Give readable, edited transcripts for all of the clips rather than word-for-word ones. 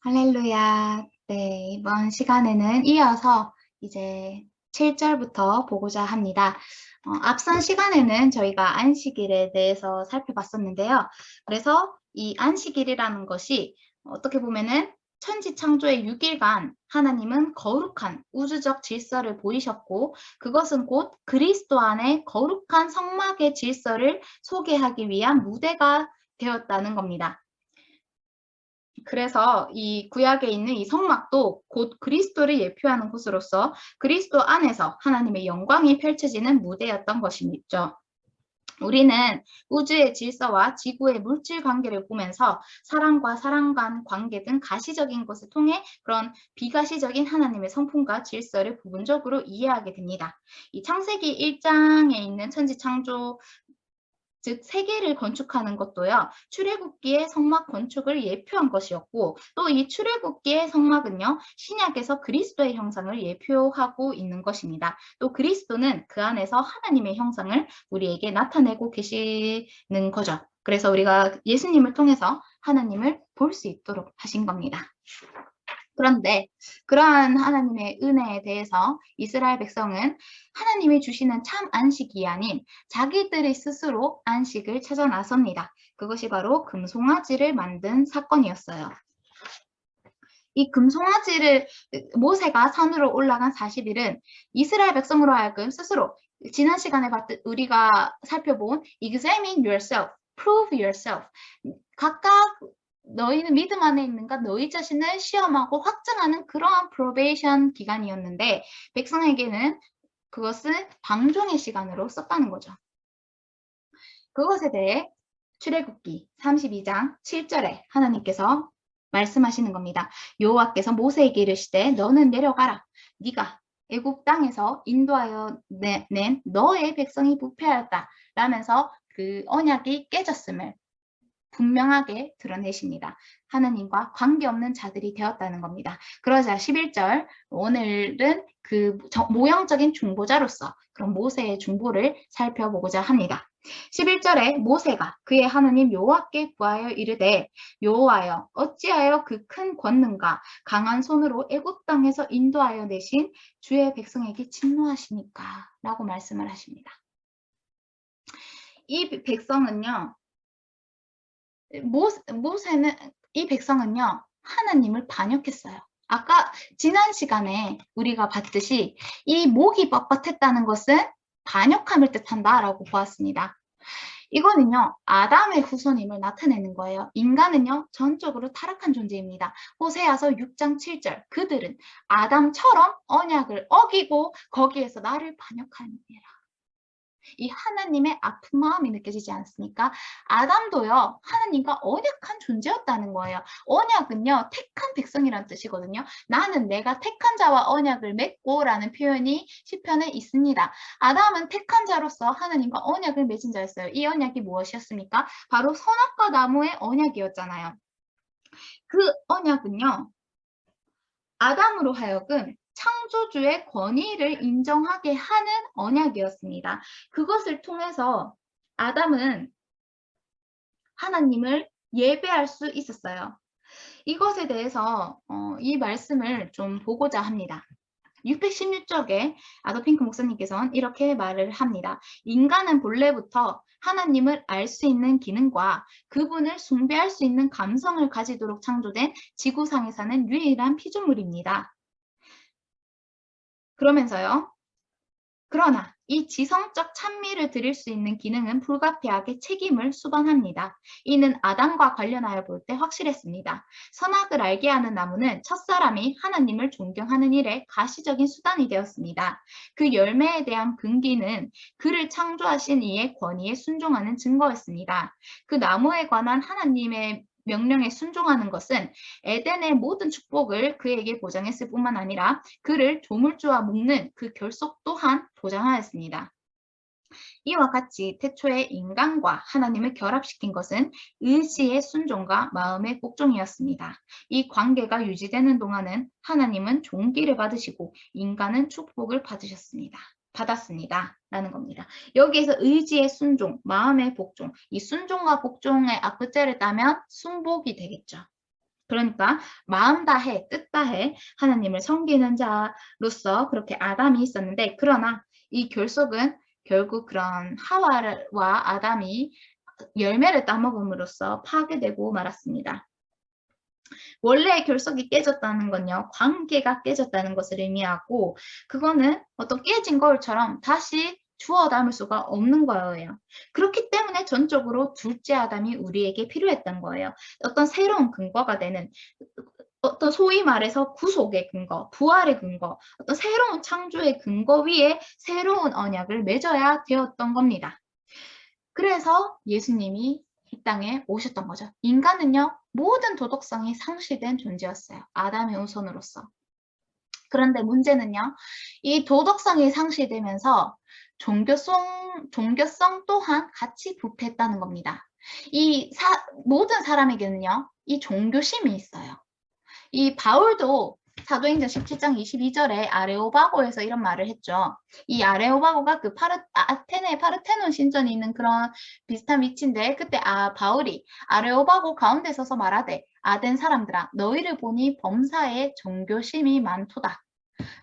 할렐루야. 네, 이번 시간에는 이어서 이제 7절부터 보고자 합니다. 앞선 시간에는 저희가 안식일에 대해서 살펴봤었는데요. 그래서 이 안식일이라는 것이 어떻게 보면은 천지창조의 6일간 하나님은 거룩한 우주적 질서를 보이셨고, 그것은 곧 그리스도 안에 거룩한 성막의 질서를 소개하기 위한 무대가 되었다는 겁니다. 그래서 이 구약에 있는 이 성막도 곧 그리스도를 예표하는 곳으로서 그리스도 안에서 하나님의 영광이 펼쳐지는 무대였던 것이죠. 우리는 우주의 질서와 지구의 물질 관계를 보면서 사람과 사람 간 관계 등 가시적인 것을 통해 그런 비가시적인 하나님의 성품과 질서를 부분적으로 이해하게 됩니다. 이 창세기 1장에 있는 천지창조 즉 세계를 건축하는 것도요. 출애굽기의 성막 건축을 예표한 것이었고 또 이 출애굽기의 성막은요. 신약에서 그리스도의 형상을 예표하고 있는 것입니다. 또 그리스도는 그 안에서 하나님의 형상을 우리에게 나타내고 계시는 거죠. 그래서 우리가 예수님을 통해서 하나님을 볼 수 있도록 하신 겁니다. 그런데 그러한 하나님의 은혜에 대해서 이스라엘 백성은 하나님이 주시는 참 안식이 아닌 자기들이 스스로 안식을 찾아 나섭니다. 그것이 바로 금송아지를 만든 사건이었어요. 이 금송아지를 모세가 산으로 올라간 40일은 이스라엘 백성으로 하여금 스스로 지난 시간에 봤듯 우리가 살펴본 examine yourself, prove yourself 각각 너희는 믿음 안에 있는가 너희 자신을 시험하고 확증하는 그러한 프로베이션 기간이었는데 백성에게는 그것을 방종의 시간으로 썼다는 거죠. 그것에 대해 출애굽기 32장 7절에 하나님께서 말씀하시는 겁니다. 여호와께서 모세에게 이르시되 너는 내려가라. 네가 애굽 땅에서 인도하여 낸 너의 백성이 부패하였다. 라면서 그 언약이 깨졌음을 분명하게 드러내십니다. 하나님과 관계없는 자들이 되었다는 겁니다. 그러자 11절 오늘은 그 모형적인 중보자로서 그런 모세의 중보를 살펴보고자 합니다. 11절에 모세가 그의 하나님 여호와께 구하여 이르되 여호와여 어찌하여 그 큰 권능과 강한 손으로 애굽 땅에서 인도하여 내신 주의 백성에게 진노하시니까 라고 말씀을 하십니다. 이 백성은요. 모세는 이 백성은요. 하나님을 반역했어요. 아까 지난 시간에 우리가 봤듯이 이 목이 뻣뻣했다는 것은 반역함을 뜻한다라고 보았습니다. 이거는요. 아담의 후손임을 나타내는 거예요. 인간은요. 전적으로 타락한 존재입니다. 호세아서 6장 7절 그들은 아담처럼 언약을 어기고 거기에서 나를 반역하니라. 이 하나님의 아픈 마음이 느껴지지 않습니까? 아담도요. 하나님과 언약한 존재였다는 거예요. 언약은요. 택한 백성이란 뜻이거든요. 나는 내가 택한 자와 언약을 맺고 라는 표현이 시편에 있습니다. 아담은 택한 자로서 하나님과 언약을 맺은 자였어요. 이 언약이 무엇이었습니까? 바로 선악과 나무의 언약이었잖아요. 그 언약은요. 아담으로 하여금 창조주의 권위를 인정하게 하는 언약이었습니다. 그것을 통해서 아담은 하나님을 예배할 수 있었어요. 이것에 대해서 이 말씀을 좀 보고자 합니다. 616쪽에 아더핑크 목사님께서는 이렇게 말을 합니다. 인간은 본래부터 하나님을 알 수 있는 기능과 그분을 숭배할 수 있는 감성을 가지도록 창조된 지구상에 사는 유일한 피조물입니다. 그러면서요. 그러나 이 지성적 찬미를 드릴 수 있는 기능은 불가피하게 책임을 수반합니다. 이는 아담과 관련하여 볼 때 확실했습니다. 선악을 알게 하는 나무는 첫사람이 하나님을 존경하는 일에 가시적인 수단이 되었습니다. 그 열매에 대한 근기는 그를 창조하신 이의 권위에 순종하는 증거였습니다. 그 나무에 관한 하나님의 명령에 순종하는 것은 에덴의 모든 축복을 그에게 보장했을 뿐만 아니라 그를 조물주와 묶는 그 결속 또한 보장하였습니다. 이와 같이 태초에 인간과 하나님을 결합시킨 것은 의지의 순종과 마음의 복종이었습니다. 이 관계가 유지되는 동안은 하나님은 존귀를 받으시고 인간은 축복을 받았습니다. 라는 겁니다. 여기에서 의지의 순종, 마음의 복종, 이 순종과 복종의 앞글자를 따면 순복이 되겠죠. 그러니까 마음 다해, 뜻 다해 하나님을 섬기는 자로서 그렇게 아담이 있었는데, 그러나 이 결속은 결국 그런 하와와 아담이 열매를 따먹음으로써 파괴되고 말았습니다. 원래의 결속이 깨졌다는 건요, 관계가 깨졌다는 것을 의미하고, 그거는 어떤 깨진 거울처럼 다시 주워 담을 수가 없는 거예요. 그렇기 때문에 전적으로 둘째 아담이 우리에게 필요했던 거예요. 어떤 새로운 근거가 되는, 어떤 소위 말해서 구속의 근거, 부활의 근거, 어떤 새로운 창조의 근거 위에 새로운 언약을 맺어야 되었던 겁니다. 그래서 예수님이 이 땅에 오셨던 거죠. 인간은요, 모든 도덕성이 상실된 존재였어요. 아담의 후손으로서. 그런데 문제는요, 이 도덕성이 상실되면서 종교성 또한 같이 부패했다는 겁니다. 모든 사람에게는요, 이 종교심이 있어요. 이 바울도 사도행전 17장 22절에 아레오바고에서 이런 말을 했죠. 이 아레오바고가 그 아테네 파르테논 신전이 있는 그런 비슷한 위치인데, 그때 바울이 아레오바고 가운데 서서 말하되, 아덴 사람들아 너희를 보니 범사에 종교심이 많도다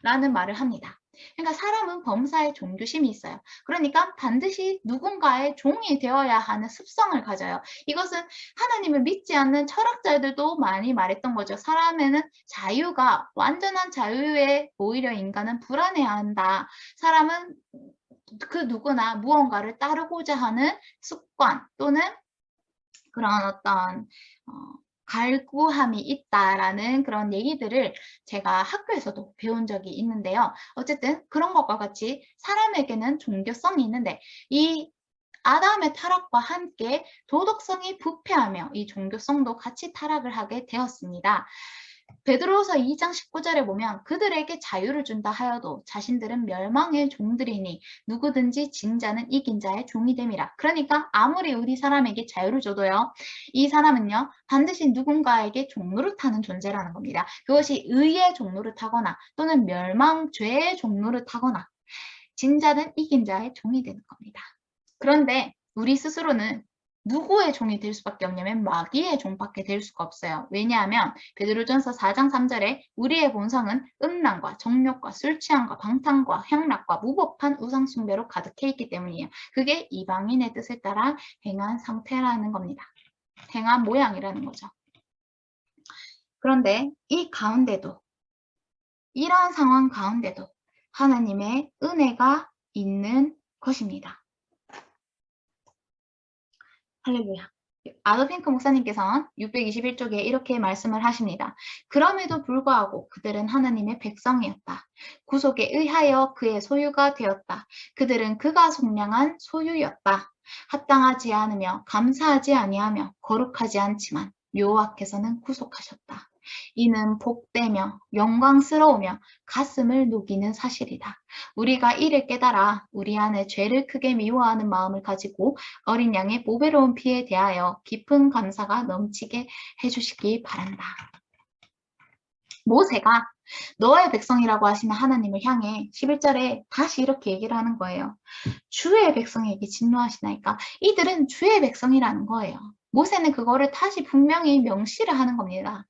라는 말을 합니다. 그러니까 사람은 범사에 종교심이 있어요. 그러니까 반드시 누군가의 종이 되어야 하는 습성을 가져요. 이것은 하나님을 믿지 않는 철학자들도 많이 말했던 거죠. 사람에는 자유가, 완전한 자유에 오히려 인간은 불안해한다. 사람은 그 누구나 무언가를 따르고자 하는 습관 또는 그런 어떤 갈구함이 있다라는 그런 얘기들을 제가 학교에서도 배운 적이 있는데요. 어쨌든 그런 것과 같이 사람에게는 종교성이 있는데, 이 아담의 타락과 함께 도덕성이 부패하며 이 종교성도 같이 타락을 하게 되었습니다. 베드로후서 2장 19절에 보면 그들에게 자유를 준다 하여도 자신들은 멸망의 종들이니 누구든지 진 자는 이긴 자의 종이 됨이라. 그러니까 아무리 우리 사람에게 자유를 줘도요, 이 사람은요 반드시 누군가에게 종노릇하는 존재라는 겁니다. 그것이 의의 종노릇하거나 또는 죄의 종노릇하거나, 진 자는 이긴 자의 종이 되는 겁니다. 그런데 우리 스스로는 누구의 종이 될 수밖에 없냐면 마귀의 종밖에 될 수가 없어요. 왜냐하면 베드로전서 4장 3절에 우리의 본성은 음란과 정욕과 술 취함과 방탕과 향락과 무법한 우상 숭배로 가득해 있기 때문이에요. 그게 이방인의 뜻을 따라 행한 상태라는 겁니다. 행한 모양이라는 거죠. 그런데 이 가운데도, 이러한 상황 가운데도 하나님의 은혜가 있는 것입니다. 할렐루야. 아더핑크 목사님께서는 621쪽에 이렇게 말씀을 하십니다. 그럼에도 불구하고 그들은 하나님의 백성이었다. 구속에 의하여 그의 소유가 되었다. 그들은 그가 속량한 소유였다. 합당하지 않으며 감사하지 아니하며 거룩하지 않지만 여호와께서는 구속하셨다. 이는 복되며 영광스러우며 가슴을 녹이는 사실이다. 우리가 이를 깨달아 우리 안에 죄를 크게 미워하는 마음을 가지고 어린 양의 보배로운 피에 대하여 깊은 감사가 넘치게 해주시기 바란다. 모세가 너의 백성이라고 하시는 하나님을 향해 11절에 다시 이렇게 얘기를 하는 거예요. 주의 백성에게 진노하시나이까? 이들은 주의 백성이라는 거예요. 모세는 그거를 다시 분명히 명시를 하는 겁니다.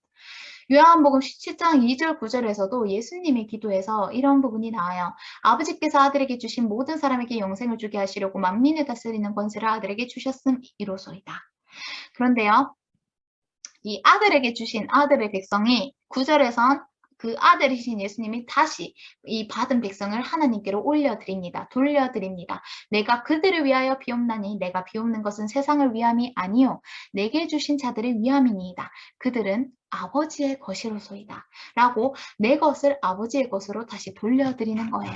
요한복음 17장 2절 9절에서도 예수님의 기도에서 이런 부분이 나와요. 아버지께서 아들에게 주신 모든 사람에게 영생을 주게 하시려고 만민을 다스리는 권세를 아들에게 주셨음이로소이다. 그런데요, 이 아들에게 주신 아들의 백성이 9절에선 그 아들이신 예수님이 다시 이 받은 백성을 하나님께로 올려드립니다. 돌려드립니다. 내가 그들을 위하여 비옵나니 내가 비옵는 것은 세상을 위함이 아니요 내게 주신 자들을 위함이니이다. 그들은 아버지의 것이로소이다. 라고 내 것을 아버지의 것으로 다시 돌려드리는 거예요.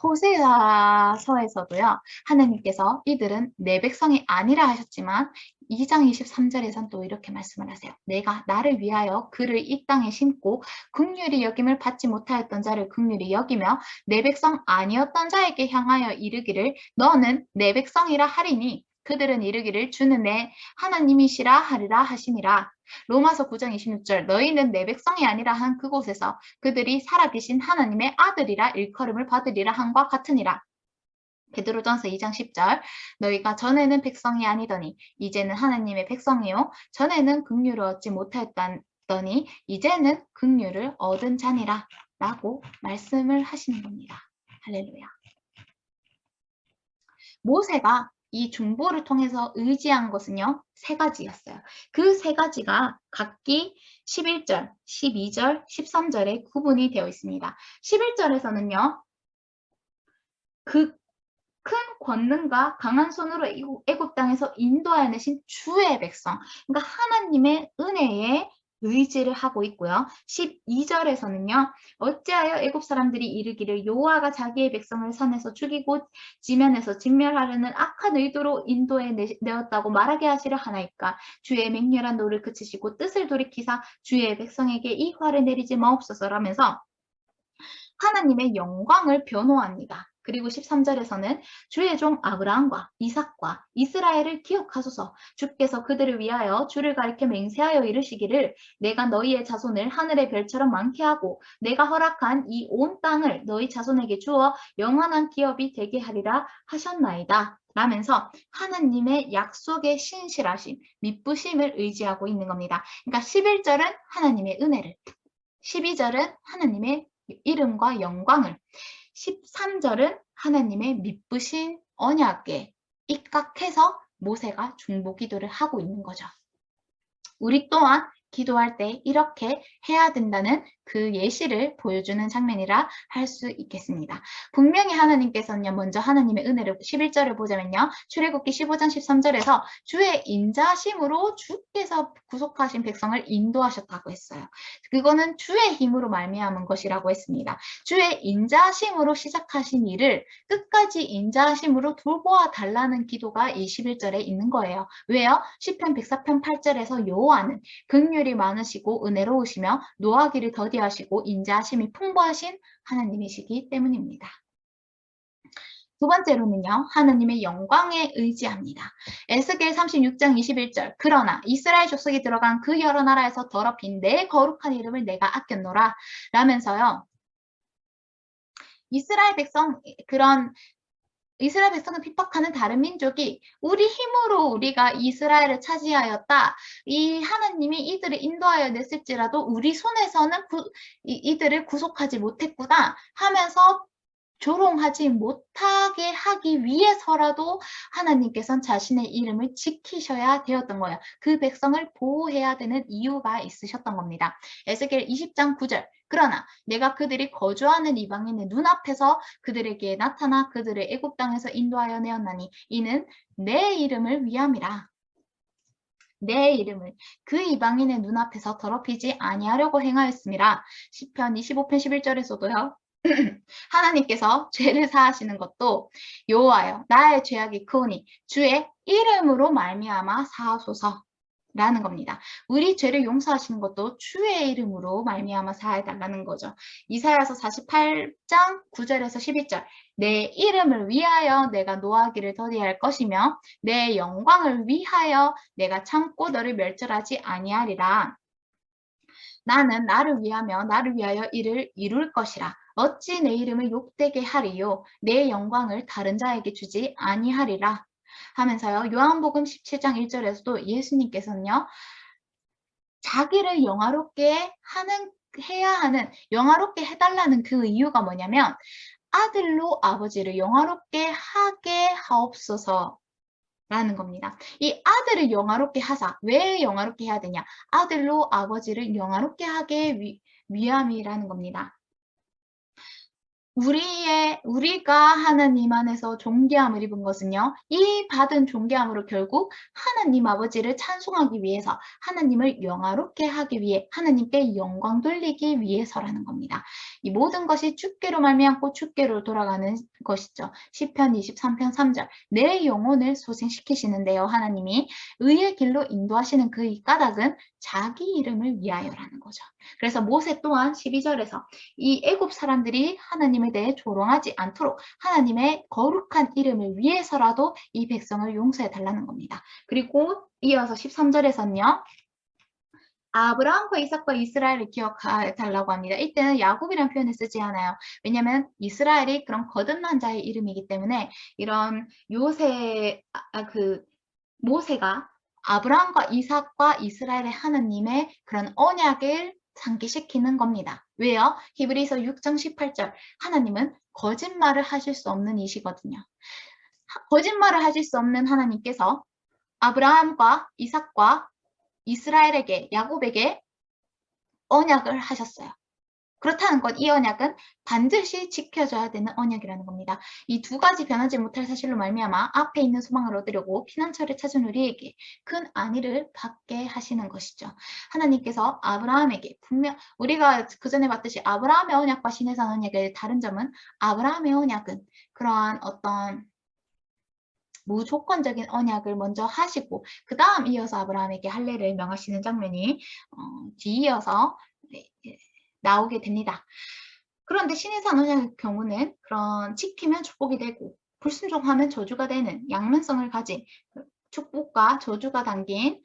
호세아서에서도요, 하나님께서 이들은 내 백성이 아니라 하셨지만 2장 23절에선 또 이렇게 말씀을 하세요. 내가 나를 위하여 그를 이 땅에 심고 긍휼히 여김을 받지 못하였던 자를 긍휼히 여기며 내 백성 아니었던 자에게 향하여 이르기를 너는 내 백성이라 하리니 그들은 이르기를 주는 내 하나님이시라 하리라 하시니라. 로마서 9장 26절 너희는 내 백성이 아니라 한 그곳에서 그들이 살아계신 하나님의 아들이라 일컬음을 받으리라 한과 같으니라. 베드로전서 2장 10절 너희가 전에는 백성이 아니더니 이제는 하나님의 백성이요 전에는 긍휼을 얻지 더니 이제는 긍휼을 얻은 자니라 라고 말씀을 하시는 겁니다. 할렐루야. 모세가 이 중보를 통해서 의지한 것은요, 3가지였어요. 그 3가지가 각기 11절, 12절, 13절에 구분이 되어 있습니다. 11절에서는요, 그 큰 권능과 강한 손으로 애굽 땅에서 인도하여내신 주의 백성, 그러니까 하나님의 은혜에 의지를 하고 있고요. 12절에서는요. 어찌하여 애굽 사람들이 이르기를 여호와가 자기의 백성을 산에서 죽이고 지면에서 진멸하려는 악한 의도로 인도해 내었다고 말하게 하시려 하나이까. 주의 맹렬한 노를 그치시고 뜻을 돌이키사 주의 백성에게 이 화를 내리지 마옵소서라면서 하나님의 영광을 변호합니다. 그리고 13절에서는 주의 종 아브라함과 이삭과 이스라엘을 기억하소서. 주께서 그들을 위하여 주를 가리켜 맹세하여 이르시기를 내가 너희의 자손을 하늘의 별처럼 많게 하고 내가 허락한 이 온 땅을 너희 자손에게 주어 영원한 기업이 되게 하리라 하셨나이다. 라면서 하나님의 약속의 신실하심, 믿부심을 의지하고 있는 겁니다. 그러니까 11절은 하나님의 은혜를, 12절은 하나님의 이름과 영광을, 13절은 하나님의 믿으신 언약에 입각해서 모세가 중보 기도를 하고 있는 거죠. 우리 또한 기도할 때 이렇게 해야 된다는 그 예시를 보여주는 장면이라 할 수 있겠습니다. 분명히 하나님께서는요, 먼저 하나님의 은혜를 11절을 보자면요. 출애굽기 15장 13절에서 주의 인자심으로 주께서 구속하신 백성을 인도하셨다고 했어요. 그거는 주의 힘으로 말미암은 것이라고 했습니다. 주의 인자심으로 시작하신 일을 끝까지 인자심으로 돌보아 달라는 기도가 이 11절에 있는 거예요. 왜요? 시편 104편 8절에서 여호와는 긍휼이 많으시고 은혜로우시며 노하기를 더디하시고 인자하심이 풍부하신 하나님이시기 때문입니다. 두 번째로는요, 하나님의 영광에 의지합니다. 에스겔 36장 21절, 그러나 이스라엘 족속이 들어간 그 여러 나라에서 더럽힌 내 거룩한 이름을 내가 아꼈노라 라면서요, 이스라엘 백성을 핍박하는 다른 민족이 우리 힘으로 우리가 이스라엘을 차지하였다. 이 하나님이 이들을 인도하여 냈을지라도 우리 손에서는 이들을 구속하지 못했구나 하면서 조롱하지 못하게 하기 위해서라도 하나님께서는 자신의 이름을 지키셔야 되었던 거예요. 그 백성을 보호해야 되는 이유가 있으셨던 겁니다. 에스겔 20장 9절, 그러나 내가 그들이 거주하는 이방인의 눈앞에서 그들에게 나타나 그들을 애굽 땅에서 인도하여 내었나니 이는 내 이름을 위함이라. 내 이름을 그 이방인의 눈앞에서 더럽히지 아니하려고 행하였음이라. 시편 25편 11절에서도요. 하나님께서 죄를 사하시는 것도 여호와여 나의 죄악이 크오니 주의 이름으로 말미암아 사하소서라는 겁니다. 우리 죄를 용서하시는 것도 주의 이름으로 말미암아 사해달라는 거죠. 이사야서 48장 9절에서 12절, 내 이름을 위하여 내가 노하기를 더디할 것이며 내 영광을 위하여 내가 참고 너를 멸절하지 아니하리라. 나는 나를 위하며 나를 위하여 이를 이룰 것이라. 어찌 내 이름을 욕되게 하리요. 내 영광을 다른 자에게 주지 아니하리라. 하면서요. 요한복음 17장 1절에서도 예수님께서는요. 자기를 해야 하는, 영화롭게 해달라는 그 이유가 뭐냐면 아들로 아버지를 영화롭게 하게 하옵소서. 라는 겁니다. 이 아들을 영화롭게 하사. 왜 영화롭게 해야 되냐? 아들로 아버지를 영화롭게 하게 위함이라는 겁니다. 우리가 하나님 안에서 존귀함을 입은 것은요, 이 받은 존귀함으로 결국 하나님 아버지를 찬송하기 위해서, 하나님을 영화롭게 하기 위해, 하나님께 영광 돌리기 위해서라는 겁니다. 이 모든 것이 주께로 말미암고 주께로 돌아가는 것이죠. 시편 23편 3절, 내 영혼을 소생시키시는데요, 하나님이 의의 길로 인도하시는 그 까닭은 자기 이름을 위하여라는 거죠. 그래서 모세 또한 12절에서 이 애굽 사람들이 하나님에 대해 조롱하지 않도록 하나님의 거룩한 이름을 위해서라도 이 백성을 용서해 달라는 겁니다. 그리고 이어서 13절에서는요. 아브라함과 이삭과 이스라엘을 기억해 달라고 합니다. 이때는 야곱이라는 표현을 쓰지 않아요. 왜냐하면 이스라엘이 그런 거듭난 자의 이름이기 때문에 이런 모세가 아브라함과 이삭과 이스라엘의 하나님의 그런 언약을 상기시키는 겁니다. 왜요? 히브리서 6장 18절 하나님은 거짓말을 하실 수 없는 이시거든요. 거짓말을 하실 수 없는 하나님께서 아브라함과 이삭과 이스라엘에게 야곱에게 언약을 하셨어요. 그렇다는 것, 이 언약은 반드시 지켜져야 되는 언약이라는 겁니다. 이 두 가지 변하지 못할 사실로 말미암아 앞에 있는 소망을 얻으려고 피난처를 찾은 우리에게 큰 안위를 받게 하시는 것이죠. 하나님께서 아브라함에게 분명 우리가 그 전에 봤듯이 아브라함의 언약과 신해산 언약의 다른 점은 아브라함의 언약은 그러한 어떤 무조건적인 언약을 먼저 하시고 그 다음 이어서 아브라함에게 할례를 명하시는 장면이 뒤이어서 나오게 됩니다. 그런데 신해산 언약의 경우는 그런 지키면 축복이 되고 불순종하면 저주가 되는 양면성을 가진 축복과 저주가 담긴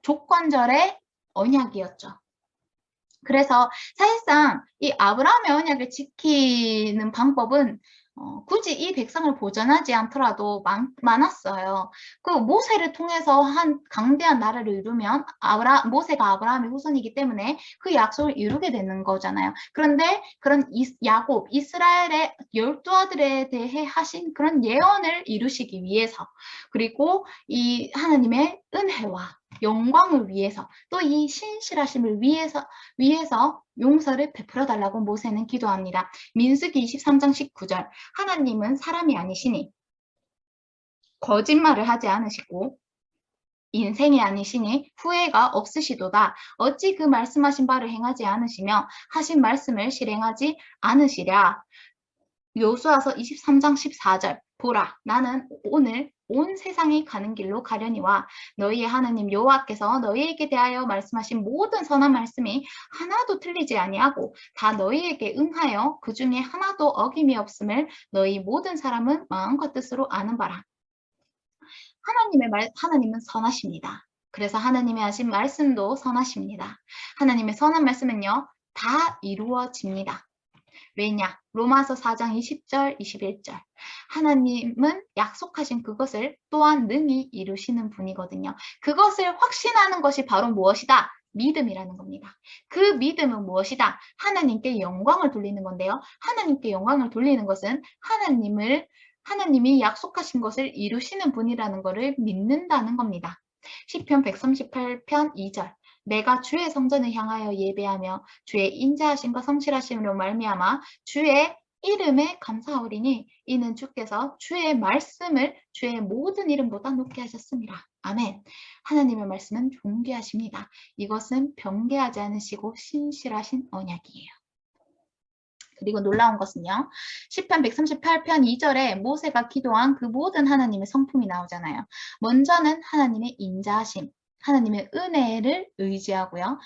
조건절의 언약이었죠. 그래서 사실상 이 아브라함의 언약을 지키는 방법은 굳이 이 백성을 보전하지 않더라도 많았어요. 그 모세를 통해서 한 강대한 나라를 이루면 모세가 아브라함의 후손이기 때문에 그 약속을 이루게 되는 거잖아요. 그런데 그런 야곱, 이스라엘의 12아들에 대해 하신 그런 예언을 이루시기 위해서 그리고 이 하나님의 은혜와 영광을 위해서 또 이 신실하심을 위해서 용서를 베풀어 달라고 모세는 기도합니다. 민수기 23장 19절 하나님은 사람이 아니시니 거짓말을 하지 않으시고 인생이 아니시니 후회가 없으시도다. 어찌 그 말씀하신 바를 행하지 않으시며 하신 말씀을 실행하지 않으시랴. 요수아서 23장 14절 보라 나는 오늘 온 세상이 가는 길로 가려니와 너희의 하나님 여호와께서 너희에게 대하여 말씀하신 모든 선한 말씀이 하나도 틀리지 아니하고 다 너희에게 응하여 그 중에 하나도 어김이 없음을 너희 모든 사람은 마음과 뜻으로 아는 바라. 하나님은 선하십니다. 그래서 하나님이 하신 말씀도 선하십니다. 하나님의 선한 말씀은요 다 이루어집니다. 왜냐? 로마서 4장 20절, 21절. 하나님은 약속하신 그것을 또한 능히 이루시는 분이거든요. 그것을 확신하는 것이 바로 무엇이다? 믿음이라는 겁니다. 그 믿음은 무엇이다? 하나님께 영광을 돌리는 건데요. 하나님께 영광을 돌리는 것은 하나님이 약속하신 것을 이루시는 분이라는 것을 믿는다는 겁니다. 시편 138편 2절. 내가 주의 성전을 향하여 예배하며 주의 인자하심과 성실하심으로 말미암아 주의 이름에 감사하오리니 이는 주께서 주의 말씀을 주의 모든 이름보다 높게 하셨습니다. 아멘. 하나님의 말씀은 존귀하십니다. 이것은 변개하지 않으시고 신실하신 언약이에요. 그리고 놀라운 것은요. 시편 138편 2절에 모세가 기도한 그 모든 하나님의 성품이 나오잖아요. 먼저는 하나님의 인자하심, 하나님의 은혜를 의지하고요.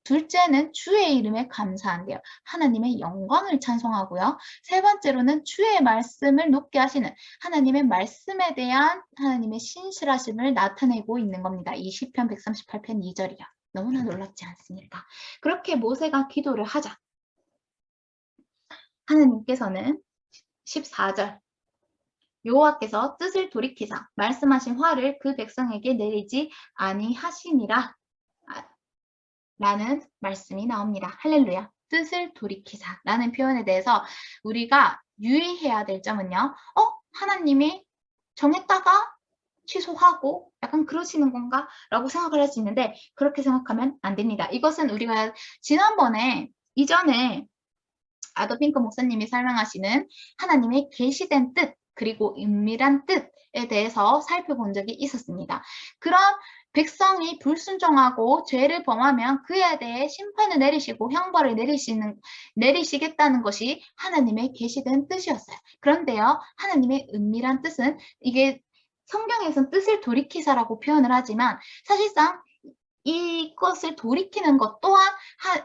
둘째는 주의 이름에 감사한대요. 하나님의 영광을 찬송하고요. 세 번째로는 주의 말씀을 높게 하시는 하나님의 말씀에 대한 하나님의 신실하심을 나타내고 있는 겁니다. 이 시편 138편 2절이요. 너무나 놀랍지 않습니까? 그렇게 모세가 기도를 하자. 하나님께서는 14절 여호와께서 뜻을 돌이키사 말씀하신 화를 그 백성에게 내리지 아니하시니라 라는 말씀이 나옵니다. 할렐루야. 뜻을 돌이키사 라는 표현에 대해서 우리가 유의해야 될 점은요. 하나님이 정했다가 취소하고 약간 그러시는 건가? 라고 생각을 할 수 있는데 그렇게 생각하면 안 됩니다. 이것은 우리가 이전에 아더핑크 목사님이 설명하시는 하나님의 계시된 뜻 그리고 은밀한 뜻에 대해서 살펴본 적이 있었습니다. 그런 백성이 불순종하고 죄를 범하면 그에 대해 심판을 내리시고 형벌을 내리시겠다는 것이 하나님의 계시된 뜻이었어요. 그런데요, 하나님의 은밀한 뜻은 이게 성경에서는 뜻을 돌이키사라고 표현을 하지만 사실상 이것을 돌이키는 것 또한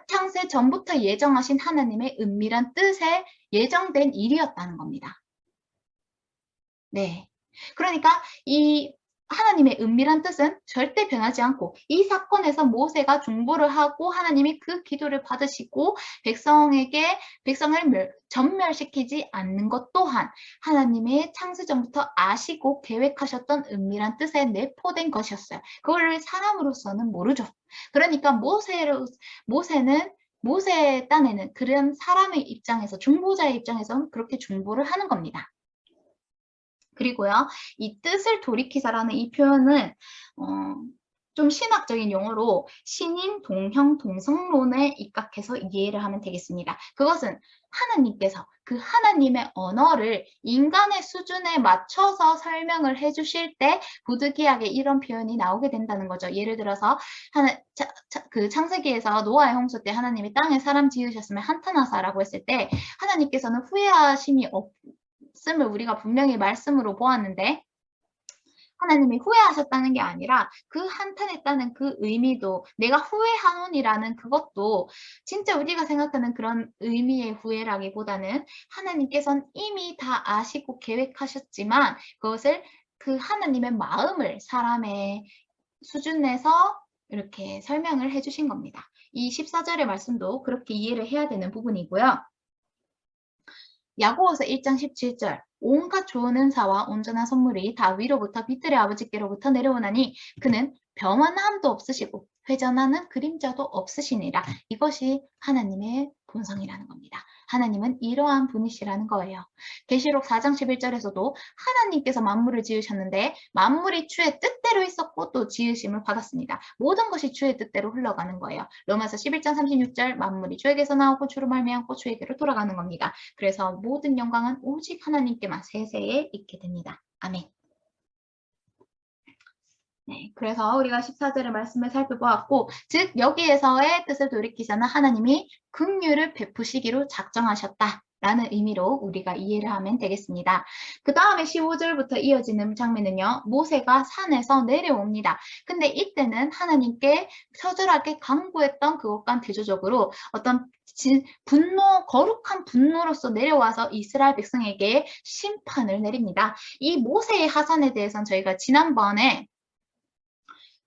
창세 전부터 예정하신 하나님의 은밀한 뜻에 예정된 일이었다는 겁니다. 네. 그러니까 이 하나님의 은밀한 뜻은 절대 변하지 않고 이 사건에서 모세가 중보를 하고 하나님이 그 기도를 받으시고 백성을 전멸시키지 않는 것 또한 하나님의 창세전부터 아시고 계획하셨던 은밀한 뜻에 내포된 것이었어요. 그걸 사람으로서는 모르죠. 그러니까 모세의 딴에는 그런 사람의 입장에서 중보자의 입장에서는 그렇게 중보를 하는 겁니다. 그리고요, 이 뜻을 돌이키사라는 이 표현은 좀 신학적인 용어로 신인 동형 동성론에 입각해서 이해를 하면 되겠습니다. 그것은 하나님께서 그 하나님의 언어를 인간의 수준에 맞춰서 설명을 해주실 때 부득이하게 이런 표현이 나오게 된다는 거죠. 예를 들어서 그 창세기에서 노아의 홍수 때 하나님이 땅에 사람 지으셨으면 한탄하사라고 했을 때 하나님께서는 후회하심이 없음을 우리가 분명히 말씀으로 보았는데 하나님이 후회하셨다는 게 아니라 그 한탄했다는 그 의미도 내가 후회하노니라는 그것도 진짜 우리가 생각하는 그런 의미의 후회라기보다는 하나님께서는 이미 다 아시고 계획하셨지만 그것을 그 하나님의 마음을 사람의 수준에서 이렇게 설명을 해주신 겁니다. 이 14절의 말씀도 그렇게 이해를 해야 되는 부분이고요. 야고보서 1장 17절 온갖 좋은 은사와 온전한 선물이 다 위로부터 빛들의 아버지께로부터 내려오나니 그는 변함도 없으시고 회전하는 그림자도 없으시니라. 이것이 하나님의 본성이라는 겁니다. 하나님은 이러한 분이시라는 거예요. 계시록 4장 11절에서도 하나님께서 만물을 지으셨는데 만물이 주의 뜻대로 있었고 또 지으심을 받았습니다. 모든 것이 주의 뜻대로 흘러가는 거예요. 로마서 11장 36절 만물이 주에게서 나오고 주로 말미암고 주에게로 돌아가는 겁니다. 그래서 모든 영광은 오직 하나님께만 세세에 있게 됩니다. 아멘. 네, 그래서 우리가 14절의 말씀을 살펴보았고 즉 여기에서의 뜻을 돌이키자는 하나님이 긍휼을 베푸시기로 작정하셨다. 라는 의미로 우리가 이해를 하면 되겠습니다. 그 다음에 15절부터 이어지는 장면은요. 모세가 산에서 내려옵니다. 근데 이때는 하나님께 처절하게 강구했던 그것과는 대조적으로 어떤 거룩한 분노로서 내려와서 이스라엘 백성에게 심판을 내립니다. 이 모세의 하산에 대해서는 저희가 지난번에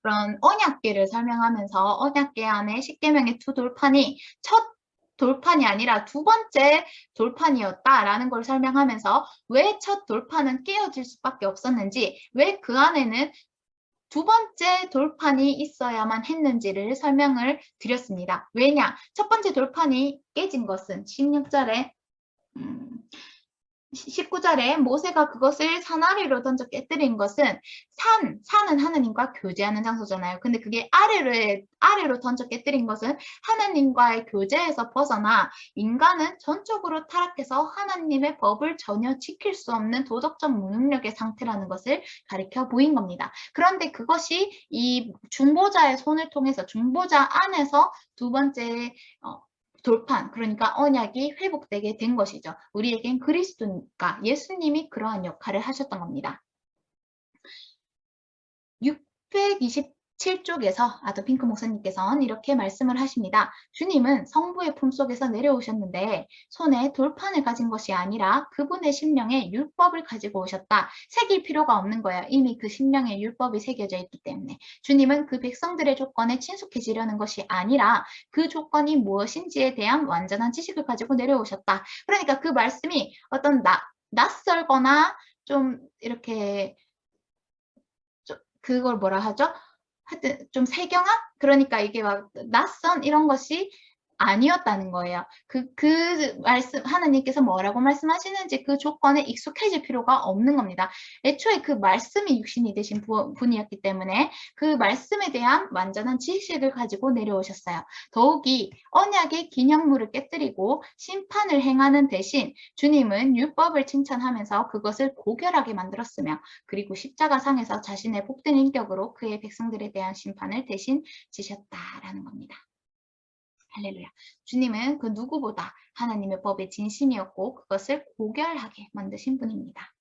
그런 언약궤를 설명하면서 언약궤 안에 십계명의 두 돌판이 첫 돌판이 아니라 두 번째 돌판이었다라는 걸 설명하면서 왜 첫 돌판은 깨어질 수밖에 없었는지, 왜 그 안에는 두 번째 돌판이 있어야만 했는지를 설명을 드렸습니다. 왜냐? 첫 번째 돌판이 깨진 것은 16절에 19절에 모세가 그것을 산 아래로 던져 깨뜨린 것은 산은 하나님과 교제하는 장소잖아요. 근데 그게 아래로 던져 깨뜨린 것은 하나님과의 교제에서 벗어나 인간은 전적으로 타락해서 하나님의 법을 전혀 지킬 수 없는 도덕적 무능력의 상태라는 것을 가리켜 보인 겁니다. 그런데 그것이 이 중보자의 손을 통해서 중보자 안에서 두 번째 돌판, 그러니까 언약이 회복되게 된 것이죠. 우리에겐 그리스도니까 예수님이 그러한 역할을 하셨던 겁니다. 627쪽에서 아더핑크 목사님께서는 이렇게 말씀을 하십니다. 주님은 성부의 품속에서 내려오셨는데 손에 돌판을 가진 것이 아니라 그분의 심령에 율법을 가지고 오셨다. 새길 필요가 없는 거예요. 이미 그 심령에 율법이 새겨져 있기 때문에. 주님은 그 백성들의 조건에 친숙해지려는 것이 아니라 그 조건이 무엇인지에 대한 완전한 지식을 가지고 내려오셨다. 그러니까 그 말씀이 어떤 낯설거나 좀 이렇게 그걸 뭐라 하죠? 하여튼 좀 세경함? 그러니까 이게 막 낯선 이런 것이 아니었다는 거예요. 그 말씀, 하나님께서 뭐라고 말씀하시는지 그 조건에 익숙해질 필요가 없는 겁니다. 애초에 그 말씀이 육신이 되신 분이었기 때문에 그 말씀에 대한 완전한 지식을 가지고 내려오셨어요. 더욱이 언약의 기념물을 깨뜨리고 심판을 행하는 대신 주님은 율법을 칭찬하면서 그것을 고결하게 만들었으며 그리고 십자가상에서 자신의 복된 인격으로 그의 백성들에 대한 심판을 대신 지셨다라는 겁니다. 할렐루야. 주님은 그 누구보다 하나님의 법의 진심이었고 그것을 고결하게 만드신 분입니다.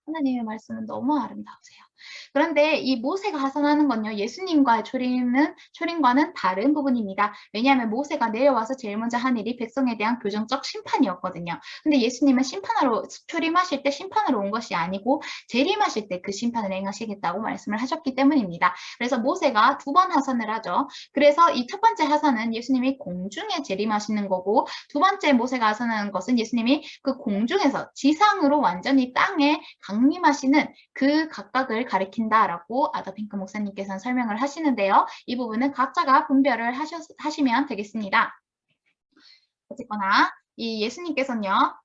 하나님의 말씀은 너무 아름다우세요. 그런데 이 모세가 하선하는 건요, 예수님과의 초림과는 다른 부분입니다. 왜냐하면 모세가 내려와서 제일 먼저 한 일이 백성에 대한 교정적 심판이었거든요. 근데 예수님은 초림하실 때 심판으로 온 것이 아니고 재림하실 때 그 심판을 행하시겠다고 말씀을 하셨기 때문입니다. 그래서 모세가 2번 하선을 하죠. 그래서 이 첫 번째 하선은 예수님이 공중에 재림하시는 거고, 두 번째 모세가 하선하는 것은 예수님이 그 공중에서 지상으로 완전히 땅에 강림하시는 그 각각을 가리킨다라고 아더 핑크 목사님께서는 설명을 하시는데요. 이 부분은 각자가 분별을 하시면 되겠습니다. 어쨌거나 이 예수님께서는요.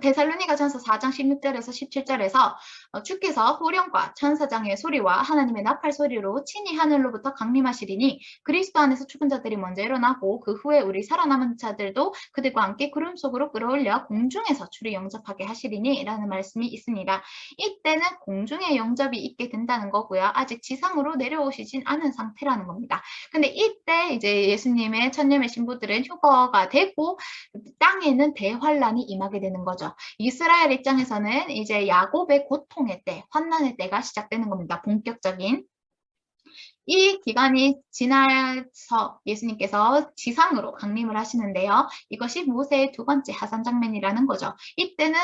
데살로니가전서 4장 16절에서 17절에서 주께서 호령과 천사장의 소리와 하나님의 나팔 소리로 친히 하늘로부터 강림하시리니 그리스도 안에서 죽은 자들이 먼저 일어나고 그 후에 우리 살아남은 자들도 그들과 함께 구름 속으로 끌어올려 공중에서 주를 영접하게 하시리니 라는 말씀이 있습니다. 이때는 공중에 영접이 있게 된다는 거고요. 아직 지상으로 내려오시진 않은 상태라는 겁니다. 근데 이때 이제 예수님의 천년의 신부들은 휴거가 되고 땅에는 대환란이 임하게 되는 거죠. 이스라엘 입장에서는 이제 야곱의 고통의 때, 환난의 때가 시작되는 겁니다. 본격적인. 이 기간이 지나서 예수님께서 지상으로 강림을 하시는데요. 이것이 모세의 2번째 하산 장면이라는 거죠. 이때는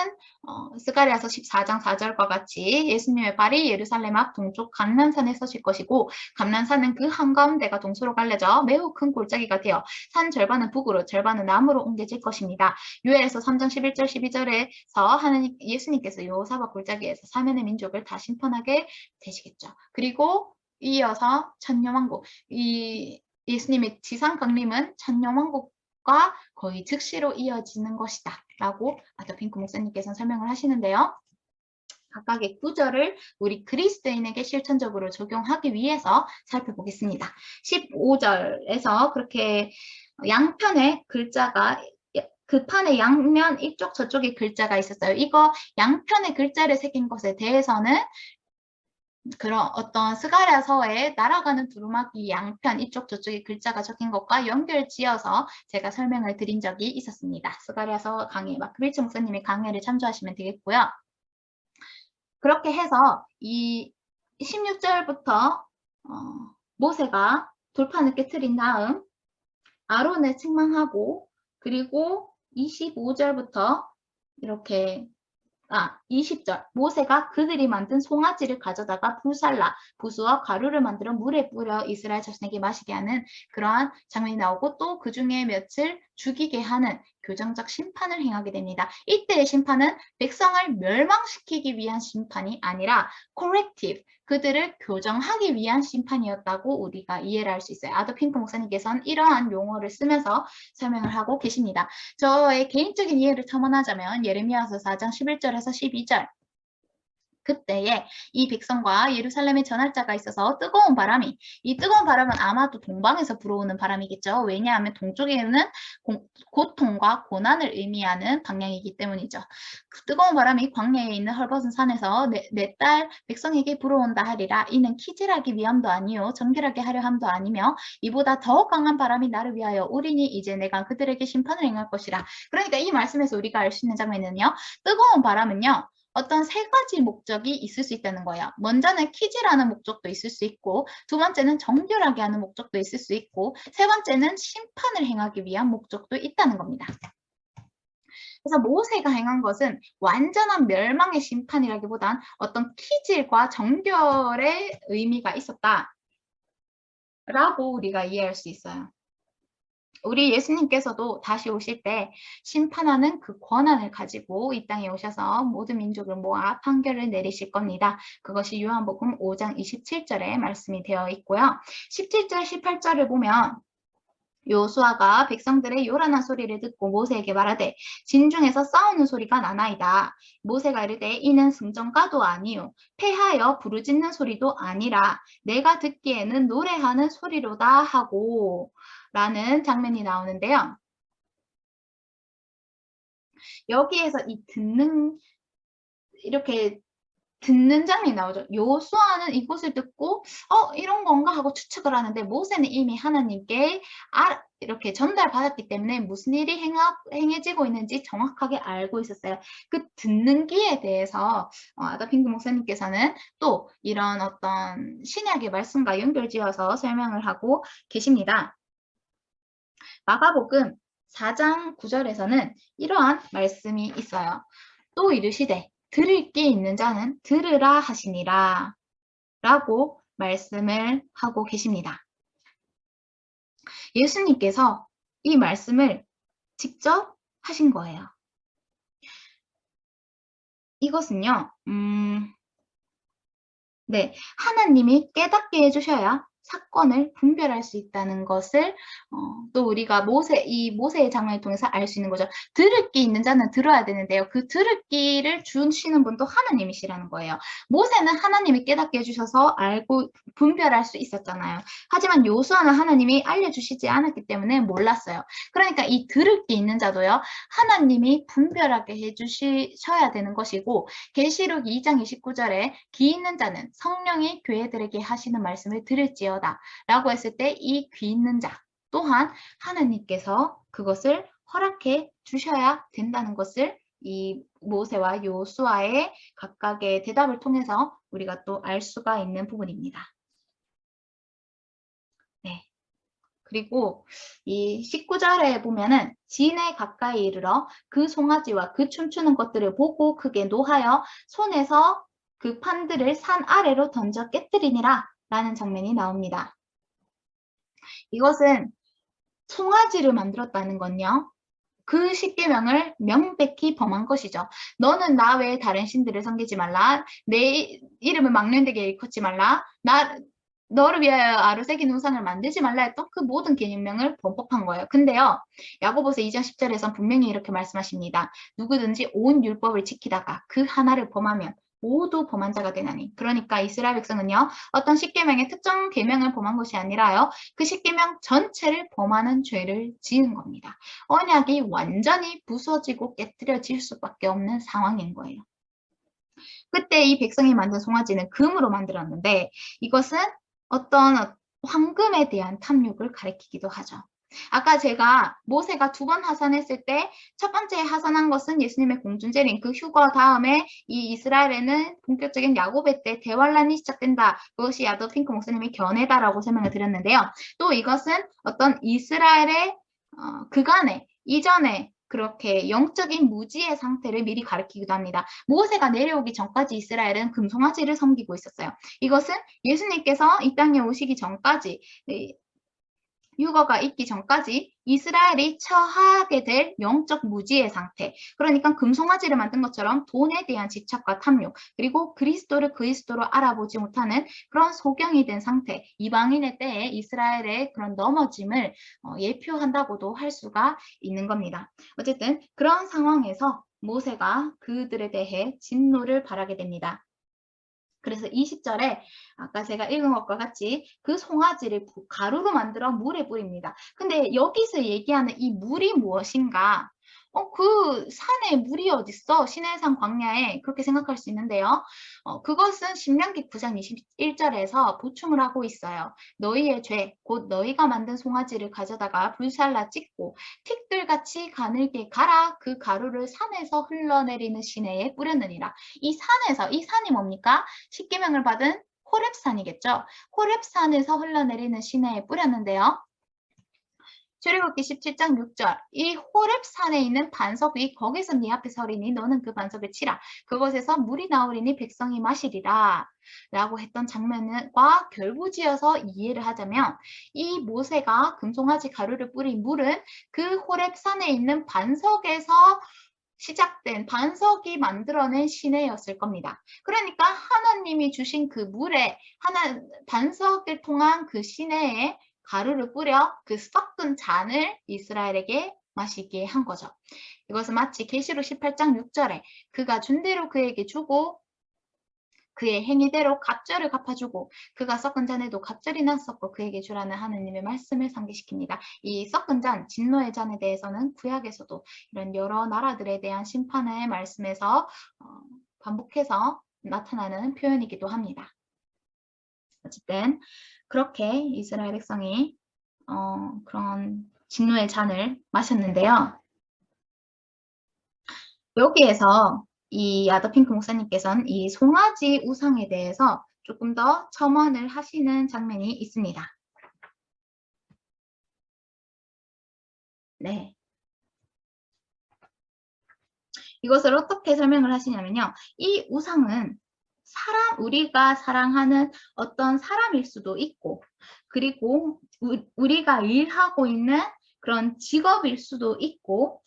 스가랴서 14장 4절과 같이 예수님의 발이 예루살렘 앞 동쪽 감난산에 서실 것이고 감난산은 그 한가운데가 동서로 갈려져 매우 큰 골짜기가 되어 산 절반은 북으로 절반은 남으로 옮겨질 것입니다. 요엘서 3장 11절 12절에서 예수님께서 요사박 골짜기에서 사면의 민족을 다 심판하게 되시겠죠. 그리고 이어서 천년왕국, 이 예수님의 지상 강림은 천년왕국과 거의 즉시로 이어지는 것이다 라고 아더 핑크 목사님께서는 설명을 하시는데요. 각각의 구절을 우리 그리스도인에게 실천적으로 적용하기 위해서 살펴보겠습니다. 15절에서 그렇게 양편의 글자가 그 판의 양면 이쪽 저쪽에 글자가 있었어요. 이거 양편의 글자를 새긴 것에 대해서는 그런 어떤 스가랴서에 날아가는 두루마기 양편 이쪽 저쪽에 글자가 적힌 것과 연결지어서 제가 설명을 드린 적이 있었습니다. 스가랴서 강의, 마크 빌츠 목사님의 강의를 참조하시면 되겠고요. 그렇게 해서 이 16절부터 모세가 돌판을 깨트린 다음 아론을 책망하고 그리고 25절부터 이렇게 20절 모세가 그들이 만든 송아지를 가져다가 불살라 부수와 가루를 만들어 물에 뿌려 이스라엘 자손에게 마시게 하는 그러한 장면이 나오고 또 그 중에 며칠 죽이게 하는 교정적 심판을 행하게 됩니다. 이때의 심판은 백성을 멸망시키기 위한 심판이 아니라 corrective, 그들을 교정하기 위한 심판이었다고 우리가 이해를 할 수 있어요. 아더 핑크 목사님께서는 이러한 용어를 쓰면서 설명을 하고 계십니다. 저의 개인적인 이해를 첨언하자면 예레미야서 4장 11절에서 12절 그때에 이 백성과 예루살렘에 전할 자가 있어서 뜨거운 바람이 이 뜨거운 바람은 아마도 동방에서 불어오는 바람이겠죠. 왜냐하면 동쪽에는 고통과 고난을 의미하는 방향이기 때문이죠. 그 뜨거운 바람이 광야에 있는 헐벗은 산에서 내 딸 백성에게 불어온다 하리라. 이는 키질하기 위함도 아니요 정결하게 하려 함도 아니며 이보다 더 강한 바람이 나를 위하여 오리니 이제 내가 그들에게 심판을 행할 것이라. 그러니까 이 말씀에서 우리가 알 수 있는 장면은요. 뜨거운 바람은요. 어떤 3가지 목적이 있을 수 있다는 거예요. 먼저는 키질하는 목적도 있을 수 있고 두 번째는 정결하게 하는 목적도 있을 수 있고 세 번째는 심판을 행하기 위한 목적도 있다는 겁니다. 그래서 모세가 행한 것은 완전한 멸망의 심판이라기보단 어떤 키질과 정결의 의미가 있었다라고 우리가 이해할 수 있어요. 우리 예수님께서도 다시 오실 때 심판하는 그 권한을 가지고 이 땅에 오셔서 모든 민족을 모아 판결을 내리실 겁니다. 그것이 요한복음 5장 27절에 말씀이 되어 있고요. 17절, 18절을 보면 요수아가 백성들의 요란한 소리를 듣고 모세에게 말하되 진중에서 싸우는 소리가 나나이다. 모세가 이르되 이는 승전가도 아니요 패하여 부르짖는 소리도 아니라 내가 듣기에는 노래하는 소리로다 하고 라는 장면이 나오는데요. 여기에서 이렇게 듣는 장면이 나오죠. 요수아는 이것을 듣고 이런 건가 하고 추측을 하는데 모세는 이미 하나님께 이렇게 전달받았기 때문에 무슨 일이 행해지고 있는지 정확하게 알고 있었어요. 그 듣는 귀에 대해서 아더핑크 목사님께서는 또 이런 어떤 신약의 말씀과 연결지어서 설명을 하고 계십니다. 마가복음 4장 9절에서는 이러한 말씀이 있어요. 또 이르시되 들을 귀 있는 자는 들으라 하시니라 라고 말씀을 하고 계십니다. 예수님께서 이 말씀을 직접 하신 거예요. 이것은요, 네, 하나님이 깨닫게 해주셔야 사건을 분별할 수 있다는 것을 또 우리가 이 모세의 장면을 통해서 알 수 있는 거죠. 들을 귀 있는 자는 들어야 되는데요. 그 들을 귀를 주시는 분도 하나님이시라는 거예요. 모세는 하나님이 깨닫게 해주셔서 알고 분별할 수 있었잖아요. 하지만 요수아는 하나님이 알려주시지 않았기 때문에 몰랐어요. 그러니까 이 들을 귀 있는 자도요. 하나님이 분별하게 해주셔야 되는 것이고 계시록 2장 29절에 귀 있는 자는 성령이 교회들에게 하시는 말씀을 들을지어다 라고 했을 때 이 귀 있는 자 또한 하나님께서 그것을 허락해 주셔야 된다는 것을 이 모세와 요수아의 각각의 대답을 통해서 우리가 또 알 수가 있는 부분입니다. 네. 그리고 이 19절에 보면은 진에 가까이 이르러 그 송아지와 그 춤추는 것들을 보고 크게 노하여 손에서 그 판들을 산 아래로 던져 깨뜨리니라 라는 장면이 나옵니다. 이것은 송아지를 만들었다는 건요. 그 십계명을 명백히 범한 것이죠. 너는 나 외에 다른 신들을 섬기지 말라. 내 이름을 망령되게 일컫지 말라. 너를 위하여 아로 새긴 우상을 만들지 말라 했던 그 모든 계명을 범법한 거예요. 근데요. 야고보서 2장 10절에선 분명히 이렇게 말씀하십니다. 누구든지 온 율법을 지키다가 그 하나를 범하면 모두 범한 자가 되나니. 그러니까 이스라엘 백성은요. 어떤 십계명의 특정 계명을 범한 것이 아니라요. 그 십계명 전체를 범하는 죄를 지은 겁니다. 언약이 완전히 부서지고 깨뜨려질 수밖에 없는 상황인 거예요. 그때 이 백성이 만든 송아지는 금으로 만들었는데 이것은 어떤 황금에 대한 탐욕을 가리키기도 하죠. 아까 제가 모세가 2번 하산했을 때 첫 번째 하산한 것은 예수님의 공중재림, 그 휴거 다음에 이 이스라엘에는 본격적인 야고베 때 대환란이 시작된다. 그것이 아더핑크 목사님의 견해다라고 설명을 드렸는데요. 또 이것은 어떤 이스라엘의 그간에 이전에 그렇게 영적인 무지의 상태를 미리 가리키기도 합니다. 모세가 내려오기 전까지 이스라엘은 금송아지를 섬기고 있었어요. 이것은 예수님께서 이 땅에 오시기 전까지 휴거가 있기 전까지 이스라엘이 처하게 될 영적 무지의 상태. 그러니까 금송아지를 만든 것처럼 돈에 대한 집착과 탐욕, 그리고 그리스도를 그리스도로 알아보지 못하는 그런 소경이 된 상태, 이방인의 때에 이스라엘의 그런 넘어짐을 예표한다고도 할 수가 있는 겁니다. 어쨌든 그런 상황에서 모세가 그들에 대해 진노를 바라게 됩니다. 그래서 20절에 아까 제가 읽은 것과 같이 그 송아지를 가루로 만들어 물에 뿌립니다. 근데 여기서 얘기하는 이 물이 무엇인가? 그 산에 물이 어딨어? 시내산 광야에 그렇게 생각할 수 있는데요. 그것은 신명기 9장 21절에서 보충을 하고 있어요. 너희의 죄, 곧 너희가 만든 송아지를 가져다가 불살라 찢고 틱들같이 가늘게 갈아 그 가루를 산에서 흘러내리는 시내에 뿌렸느니라. 이 산이 뭡니까? 십계명을 받은 호렙산이겠죠. 호렙산에서 흘러내리는 시내에 뿌렸는데요. 출애굽기 17장 6절 이 호렙산에 있는 반석 위 거기서 네 앞에 서리니 너는 그 반석을 치라. 그곳에서 물이 나오리니 백성이 마시리라 라고 했던 장면과 결부지어서 이해를 하자면 이 모세가 금송아지 가루를 뿌린 물은 그 호렙산에 있는 반석에서 시작된 반석이 만들어낸 시내였을 겁니다. 그러니까 하나님이 주신 그 물에 반석을 통한 그 시내에 가루를 뿌려 그 섞은 잔을 이스라엘에게 마시게 한 거죠. 이것은 마치 계시록 18장 6절에 그가 준 대로 그에게 주고 그의 행위대로 갑절을 갚아주고 그가 섞은 잔에도 갑절이나 섞어 그에게 주라는 하느님의 말씀을 상기시킵니다. 이 섞은 잔, 진노의 잔에 대해서는 구약에서도 이런 여러 나라들에 대한 심판의 말씀에서 반복해서 나타나는 표현이기도 합니다. 어쨌든 그렇게 이스라엘 백성이 그런 진노의 잔을 마셨는데요. 여기에서 이 아더핑크 목사님께서는 이 송아지 우상에 대해서 조금 더 첨언을 하시는 장면이 있습니다. 네. 이것을 어떻게 설명을 하시냐면요. 이 우상은 우리가 사랑하는 어떤 사람일 수도 있고, 그리고 우리가 일하고 있는 그런 직업일 수도 있고,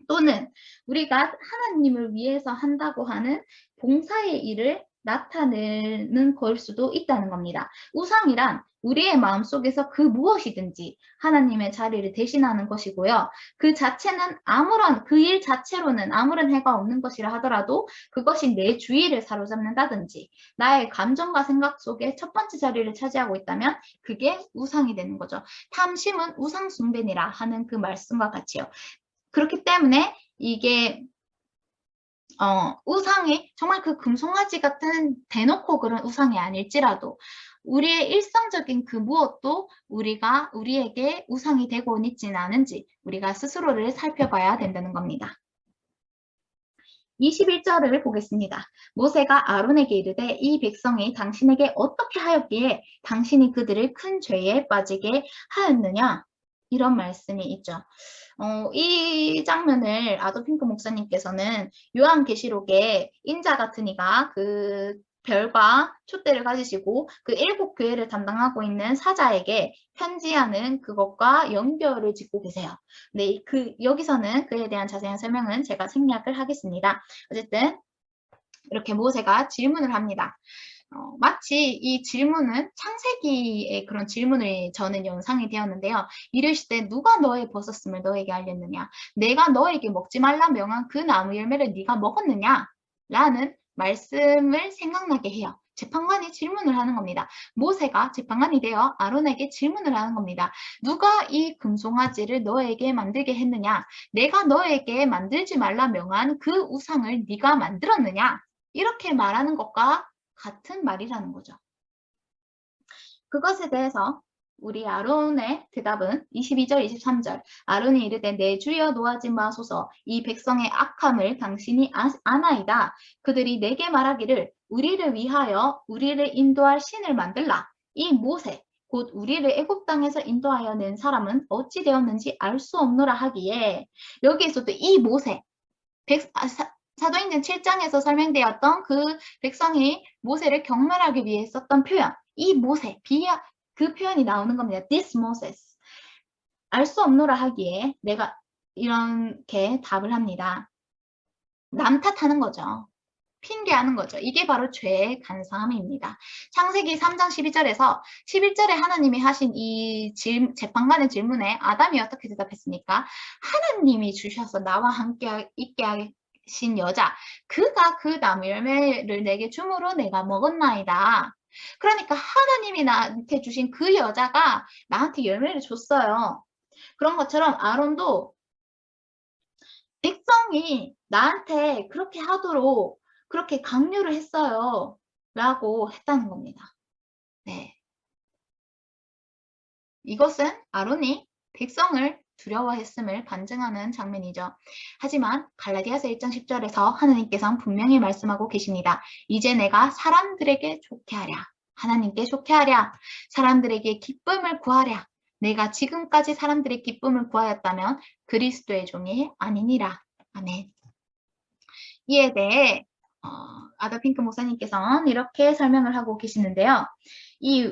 또는 우리가 하나님을 위해서 한다고 하는 봉사의 일을 나타내는 걸 수도 있다는 겁니다. 우상이란 우리의 마음속에서 그 무엇이든지 하나님의 자리를 대신하는 것이고요. 그 자체는 그 일 자체로는 아무런 해가 없는 것이라 하더라도 그것이 내 주의를 사로잡는다든지 나의 감정과 생각 속에 첫 번째 자리를 차지하고 있다면 그게 우상이 되는 거죠. 탐심은 우상 숭배니라 하는 그 말씀과 같이요. 그렇기 때문에 이게 우상이 정말 그 금송아지 같은 대놓고 그런 우상이 아닐지라도 우리의 일상적인 그 무엇도 우리에게 우상이 되고 있지는 않은지 우리가 스스로를 살펴봐야 된다는 겁니다. 21절을 보겠습니다. 모세가 아론에게 이르되 이 백성이 당신에게 어떻게 하였기에 당신이 그들을 큰 죄에 빠지게 하였느냐? 이런 말씀이 있죠. 이 장면을 아더핑크 목사님께서는 요한계시록에 인자 같은 이가 그 별과 촛대를 가지시고 그 7교회를 담당하고 있는 사자에게 편지하는 그것과 연결을 짓고 계세요. 네, 여기서는 그에 대한 자세한 설명은 제가 생략을 하겠습니다. 어쨌든 이렇게 모세가 질문을 합니다. 마치 이 질문은 창세기의 그런 질문을 저는 연상이 되었는데요. 이르시되 누가 너의 벗었음을 너에게 알렸느냐? 내가 너에게 먹지 말라 명한 그 나무 열매를 네가 먹었느냐? 라는 말씀을 생각나게 해요. 재판관이 질문을 하는 겁니다. 모세가 재판관이 되어 아론에게 질문을 하는 겁니다. 누가 이 금송아지를 너에게 만들게 했느냐? 내가 너에게 만들지 말라 명한 그 우상을 네가 만들었느냐? 이렇게 말하는 것과 같은 말이라는 거죠. 그것에 대해서 우리 아론의 대답은 22절, 23절. 아론이 이르되 내 주여 노하지 마소서 이 백성의 악함을 당신이 아나이다. 그들이 내게 말하기를 우리를 위하여 우리를 인도할 신을 만들라. 이 모세 곧 우리를 애굽 땅에서 인도하여 낸 사람은 어찌 되었는지 알 수 없노라 하기에 여기에서도 이 모세 사도행전 7장에서 설명되었던 그 백성이 모세를 경멸하기 위해 썼던 표현, 이 모세, 그 표현이 나오는 겁니다. This Moses. 알 수 없노라 하기에 내가 이렇게 답을 합니다. 남 탓하는 거죠. 핑계하는 거죠. 이게 바로 죄의 간사함입니다. 창세기 3장 12절에서 11절에 하나님이 하신 이 재판관의 질문에 아담이 어떻게 대답했습니까? 하나님이 주셔서 나와 함께 있게 하신 여자, 그가 그 나무 열매를 내게 줌으로 내가 먹었나이다. 그러니까 하나님이 나한테 주신 그 여자가 나한테 열매를 줬어요. 그런 것처럼 아론도 백성이 나한테 그렇게 하도록 그렇게 강요를 했어요. 라고 했다는 겁니다. 네. 이것은 아론이 백성을 두려워했음을 반증하는 장면이죠. 하지만 갈라디아서 1장 10절에서 하나님께서는 분명히 말씀하고 계십니다. 이제 내가 사람들에게 좋게 하랴. 하나님께 좋게 하랴. 사람들에게 기쁨을 구하랴. 내가 지금까지 사람들의 기쁨을 구하였다면 그리스도의 종이 아니니라. 아멘. 이에 대해 아더핑크 목사님께서는 이렇게 설명을 하고 계시는데요. 이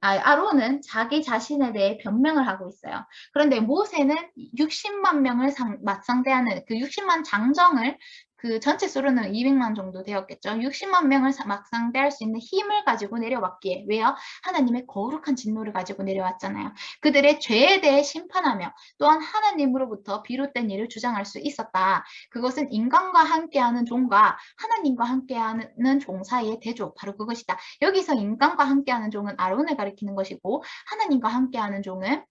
아론은 자기 자신에 대해 변명을 하고 있어요. 그런데 모세는 60만 명을 맞상대하는 그 60만 장정을 그 전체 수로는 200만 정도 되었겠죠. 60만 명을 맞상대할 수 있는 힘을 가지고 내려왔기에 왜요? 하나님의 거룩한 진노를 가지고 내려왔잖아요. 그들의 죄에 대해 심판하며 또한 하나님으로부터 비롯된 일을 주장할 수 있었다. 그것은 인간과 함께하는 종과 하나님과 함께하는 종 사이의 대조, 바로 그것이다. 여기서 인간과 함께하는 종은 아론을 가리키는 것이고 하나님과 함께하는 종은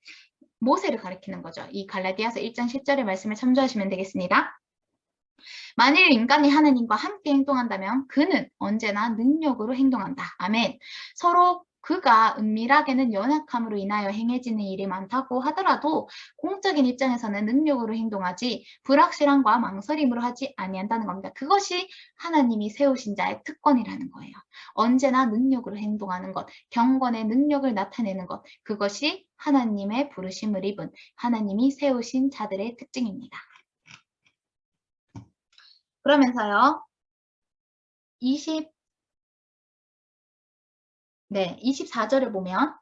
모세를 가리키는 거죠. 이 갈라디아서 1장 10절의 말씀을 참조하시면 되겠습니다. 만일 인간이 하나님과 함께 행동한다면 그는 언제나 능력으로 행동한다. 아멘. 서로 그가 은밀하게는 연약함으로 인하여 행해지는 일이 많다고 하더라도 공적인 입장에서는 능력으로 행동하지 불확실함과 망설임으로 하지 아니한다는 겁니다. 그것이 하나님이 세우신 자의 특권이라는 거예요. 언제나 능력으로 행동하는 것, 경건의 능력을 나타내는 것, 그것이 하나님의 부르심을 입은 하나님이 세우신 자들의 특징입니다. 그러면서요. 24절을 보면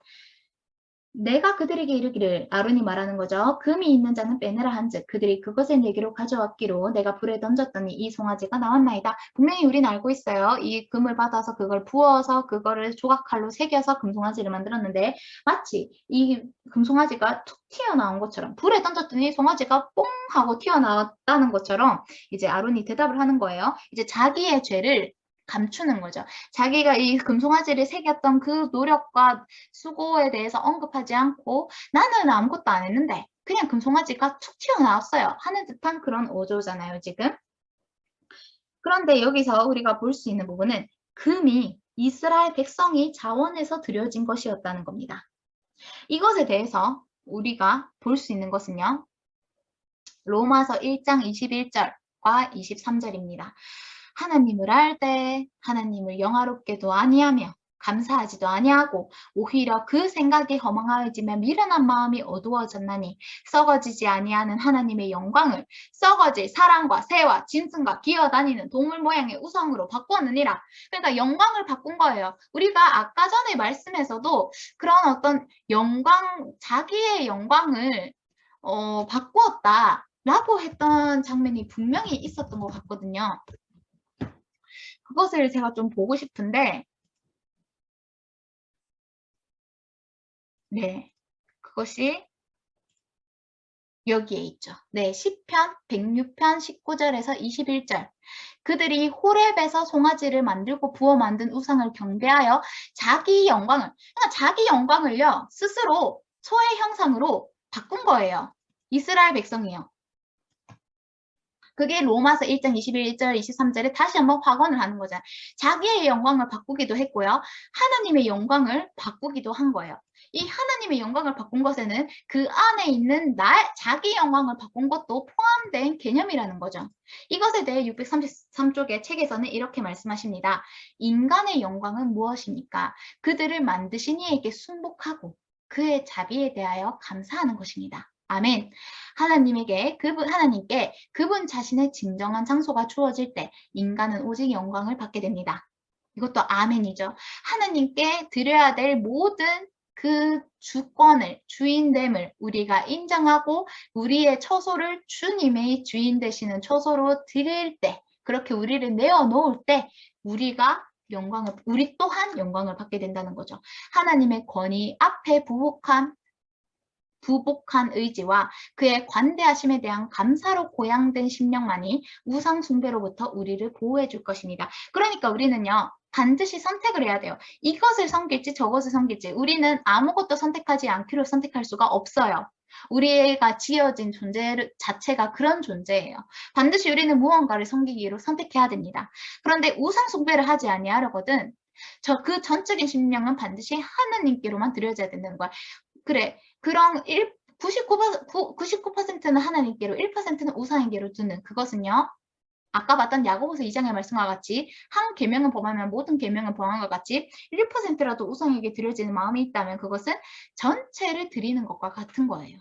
내가 그들에게 이르기를 아론이 말하는 거죠. 금이 있는 자는 빼내라 한즉 그들이 그것을 내게로 가져왔기로 내가 불에 던졌더니 이 송아지가 나왔나이다. 분명히 우리는 알고 있어요. 이 금을 받아서 그걸 부어서 그거를 조각칼로 새겨서 금송아지를 만들었는데 마치 이 금송아지가 툭 튀어나온 것처럼 불에 던졌더니 송아지가 뽕 하고 튀어나왔다는 것처럼 이제 아론이 대답을 하는 거예요. 이제 자기의 죄를 감추는 거죠. 자기가 이 금송아지를 새겼던 그 노력과 수고에 대해서 언급하지 않고 나는 아무것도 안 했는데 그냥 금송아지가 툭 튀어나왔어요 하는 듯한 그런 어조잖아요, 지금. 그런데 여기서 우리가 볼 수 있는 부분은 금이 이스라엘 백성이 자원해서 드려진 것이었다는 겁니다. 이것에 대해서 우리가 볼 수 있는 것은요. 로마서 1장 21절과 23절입니다. 하나님을 알 때 하나님을 영화롭게도 아니하며 감사하지도 아니하고 오히려 그 생각이 허망하여지며 미련한 마음이 어두워졌나니 썩어지지 아니하는 하나님의 영광을 썩어질 사람과 새와 짐승과 기어다니는 동물 모양의 우상으로 바꾸었느니라. 그러니까 영광을 바꾼 거예요. 우리가 아까 전에 말씀에서도 그런 어떤 영광, 자기의 영광을 바꾸었다 라고 했던 장면이 분명히 있었던 것 같거든요. 그것을 제가 좀 보고 싶은데, 네, 그것이 여기에 있죠. 네, 시편 106편 19절에서 21절. 그들이 호렙에서 송아지를 만들고 부어 만든 우상을 경배하여 자기 영광을, 그러니까 자기 영광을요, 스스로 소의 형상으로 바꾼 거예요. 이스라엘 백성이요. 그게 로마서 1장 21절, 23절에 다시 한번 확언을 하는 거잖아요. 자기의 영광을 바꾸기도 했고요. 하나님의 영광을 바꾸기도 한 거예요. 이 하나님의 영광을 바꾼 것에는 그 안에 있는 자기 영광을 바꾼 것도 포함된 개념이라는 거죠. 이것에 대해 633쪽의 책에서는 이렇게 말씀하십니다. 인간의 영광은 무엇입니까? 그들을 만드신 이에게 순복하고 그의 자비에 대하여 감사하는 것입니다. 아멘. 하나님께 그분 자신의 진정한 장소가 주어질 때 인간은 오직 영광을 받게 됩니다. 이것도 아멘이죠. 하나님께 드려야 될 모든 그 주권을, 주인됨을 우리가 인정하고 우리의 처소를 주님의 주인 되시는 처소로 드릴 때, 그렇게 우리를 내어놓을 때 우리 또한 영광을 받게 된다는 거죠. 하나님의 권위 앞에 부복한 의지와 그의 관대하심에 대한 감사로 고양된 심령만이 우상 숭배로부터 우리를 보호해 줄 것입니다. 그러니까 우리는요. 반드시 선택을 해야 돼요. 이것을 섬길지 저것을 섬길지 우리는 아무것도 선택하지 않기로 선택할 수가 없어요. 우리가 지어진 존재 자체가 그런 존재예요. 반드시 우리는 무언가를 섬기기로 선택해야 됩니다. 그런데 우상 숭배를 하지 아니하려거든 그 전적인 심령은 반드시 하나님께로만 드려져야 된다는 거야. 그래. 그럼 99%는 하나님께로 1%는 우상에게로 두는 그것은요. 아까 봤던 야고보서 2장의 말씀과 같이 한 계명은 범하면 모든 계명은 범한 것 같이 1%라도 우상에게 드려지는 마음이 있다면 그것은 전체를 드리는 것과 같은 거예요.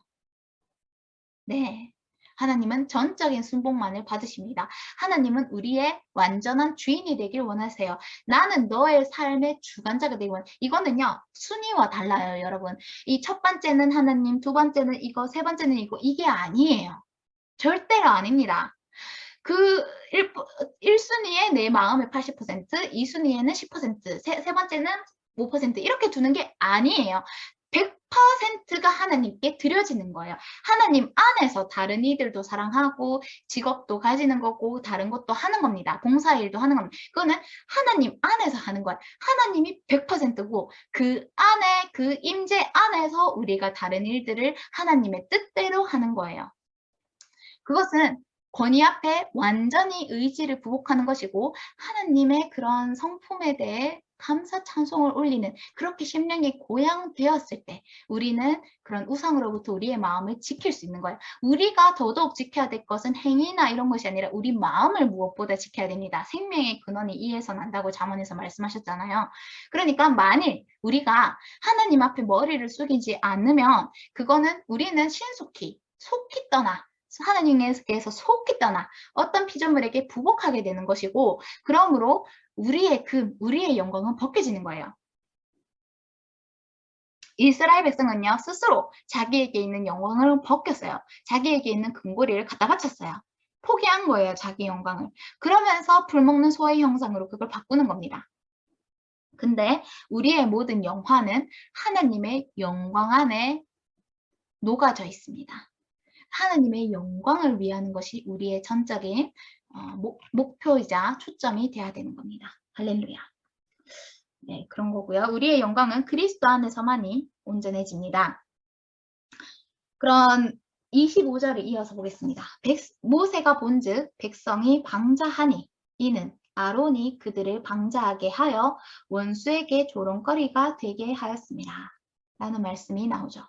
네. 하나님은 전적인 순복만을 받으십니다. 하나님은 우리의 완전한 주인이 되길 원하세요. 나는 너의 삶의 주관자가 되기 원해. 이거는요. 순위와 달라요, 여러분. 이 첫 번째는 하나님, 두 번째는 이거, 세 번째는 이거. 이게 아니에요. 절대로 아닙니다. 그 1순위에 내 마음의 80%, 2순위에는 10%, 세 번째는 5% 이렇게 두는 게 아니에요. 100%가 하나님께 드려지는 거예요. 하나님 안에서 다른 이들도 사랑하고 직업도 가지는 거고 다른 것도 하는 겁니다. 봉사일도 하는 겁니다. 그거는 하나님 안에서 하는 거예요. 하나님이 100%고 그 안에 그 임재 안에서 우리가 다른 일들을 하나님의 뜻대로 하는 거예요. 그것은 권위 앞에 완전히 의지를 부복하는 것이고 하나님의 그런 성품에 대해 감사 찬송을 올리는 그렇게 심령이 고양되었을 때 우리는 그런 우상으로부터 우리의 마음을 지킬 수 있는 거예요. 우리가 더더욱 지켜야 될 것은 행위나 이런 것이 아니라 우리 마음을 무엇보다 지켜야 됩니다. 생명의 근원이 이에서 난다고 잠언에서 말씀하셨잖아요. 그러니까 만일 우리가 하나님 앞에 머리를 숙이지 않으면 그거는 우리는 신속히 속히 떠나 하나님께서 속히 떠나 어떤 피조물에게 부복하게 되는 것이고 그러므로 우리의 영광은 벗겨지는 거예요. 이스라엘 백성은요, 스스로 자기에게 있는 영광을 벗겼어요. 자기에게 있는 금고리를 갖다 바쳤어요. 포기한 거예요, 자기 영광을. 그러면서 불먹는 소의 형상으로 그걸 바꾸는 겁니다. 근데 우리의 모든 영화는 하나님의 영광 안에 녹아져 있습니다. 하나님의 영광을 위하는 것이 우리의 전적인 목표이자 초점이 돼야 되는 겁니다. 할렐루야. 네, 그런 거고요. 우리의 영광은 그리스도 안에서만이 온전해집니다. 그럼 25절을 이어서 보겠습니다. 모세가 본즉 백성이 방자하니 이는 아론이 그들을 방자하게 하여 원수에게 조롱거리가 되게 하였습니다. 라는 말씀이 나오죠.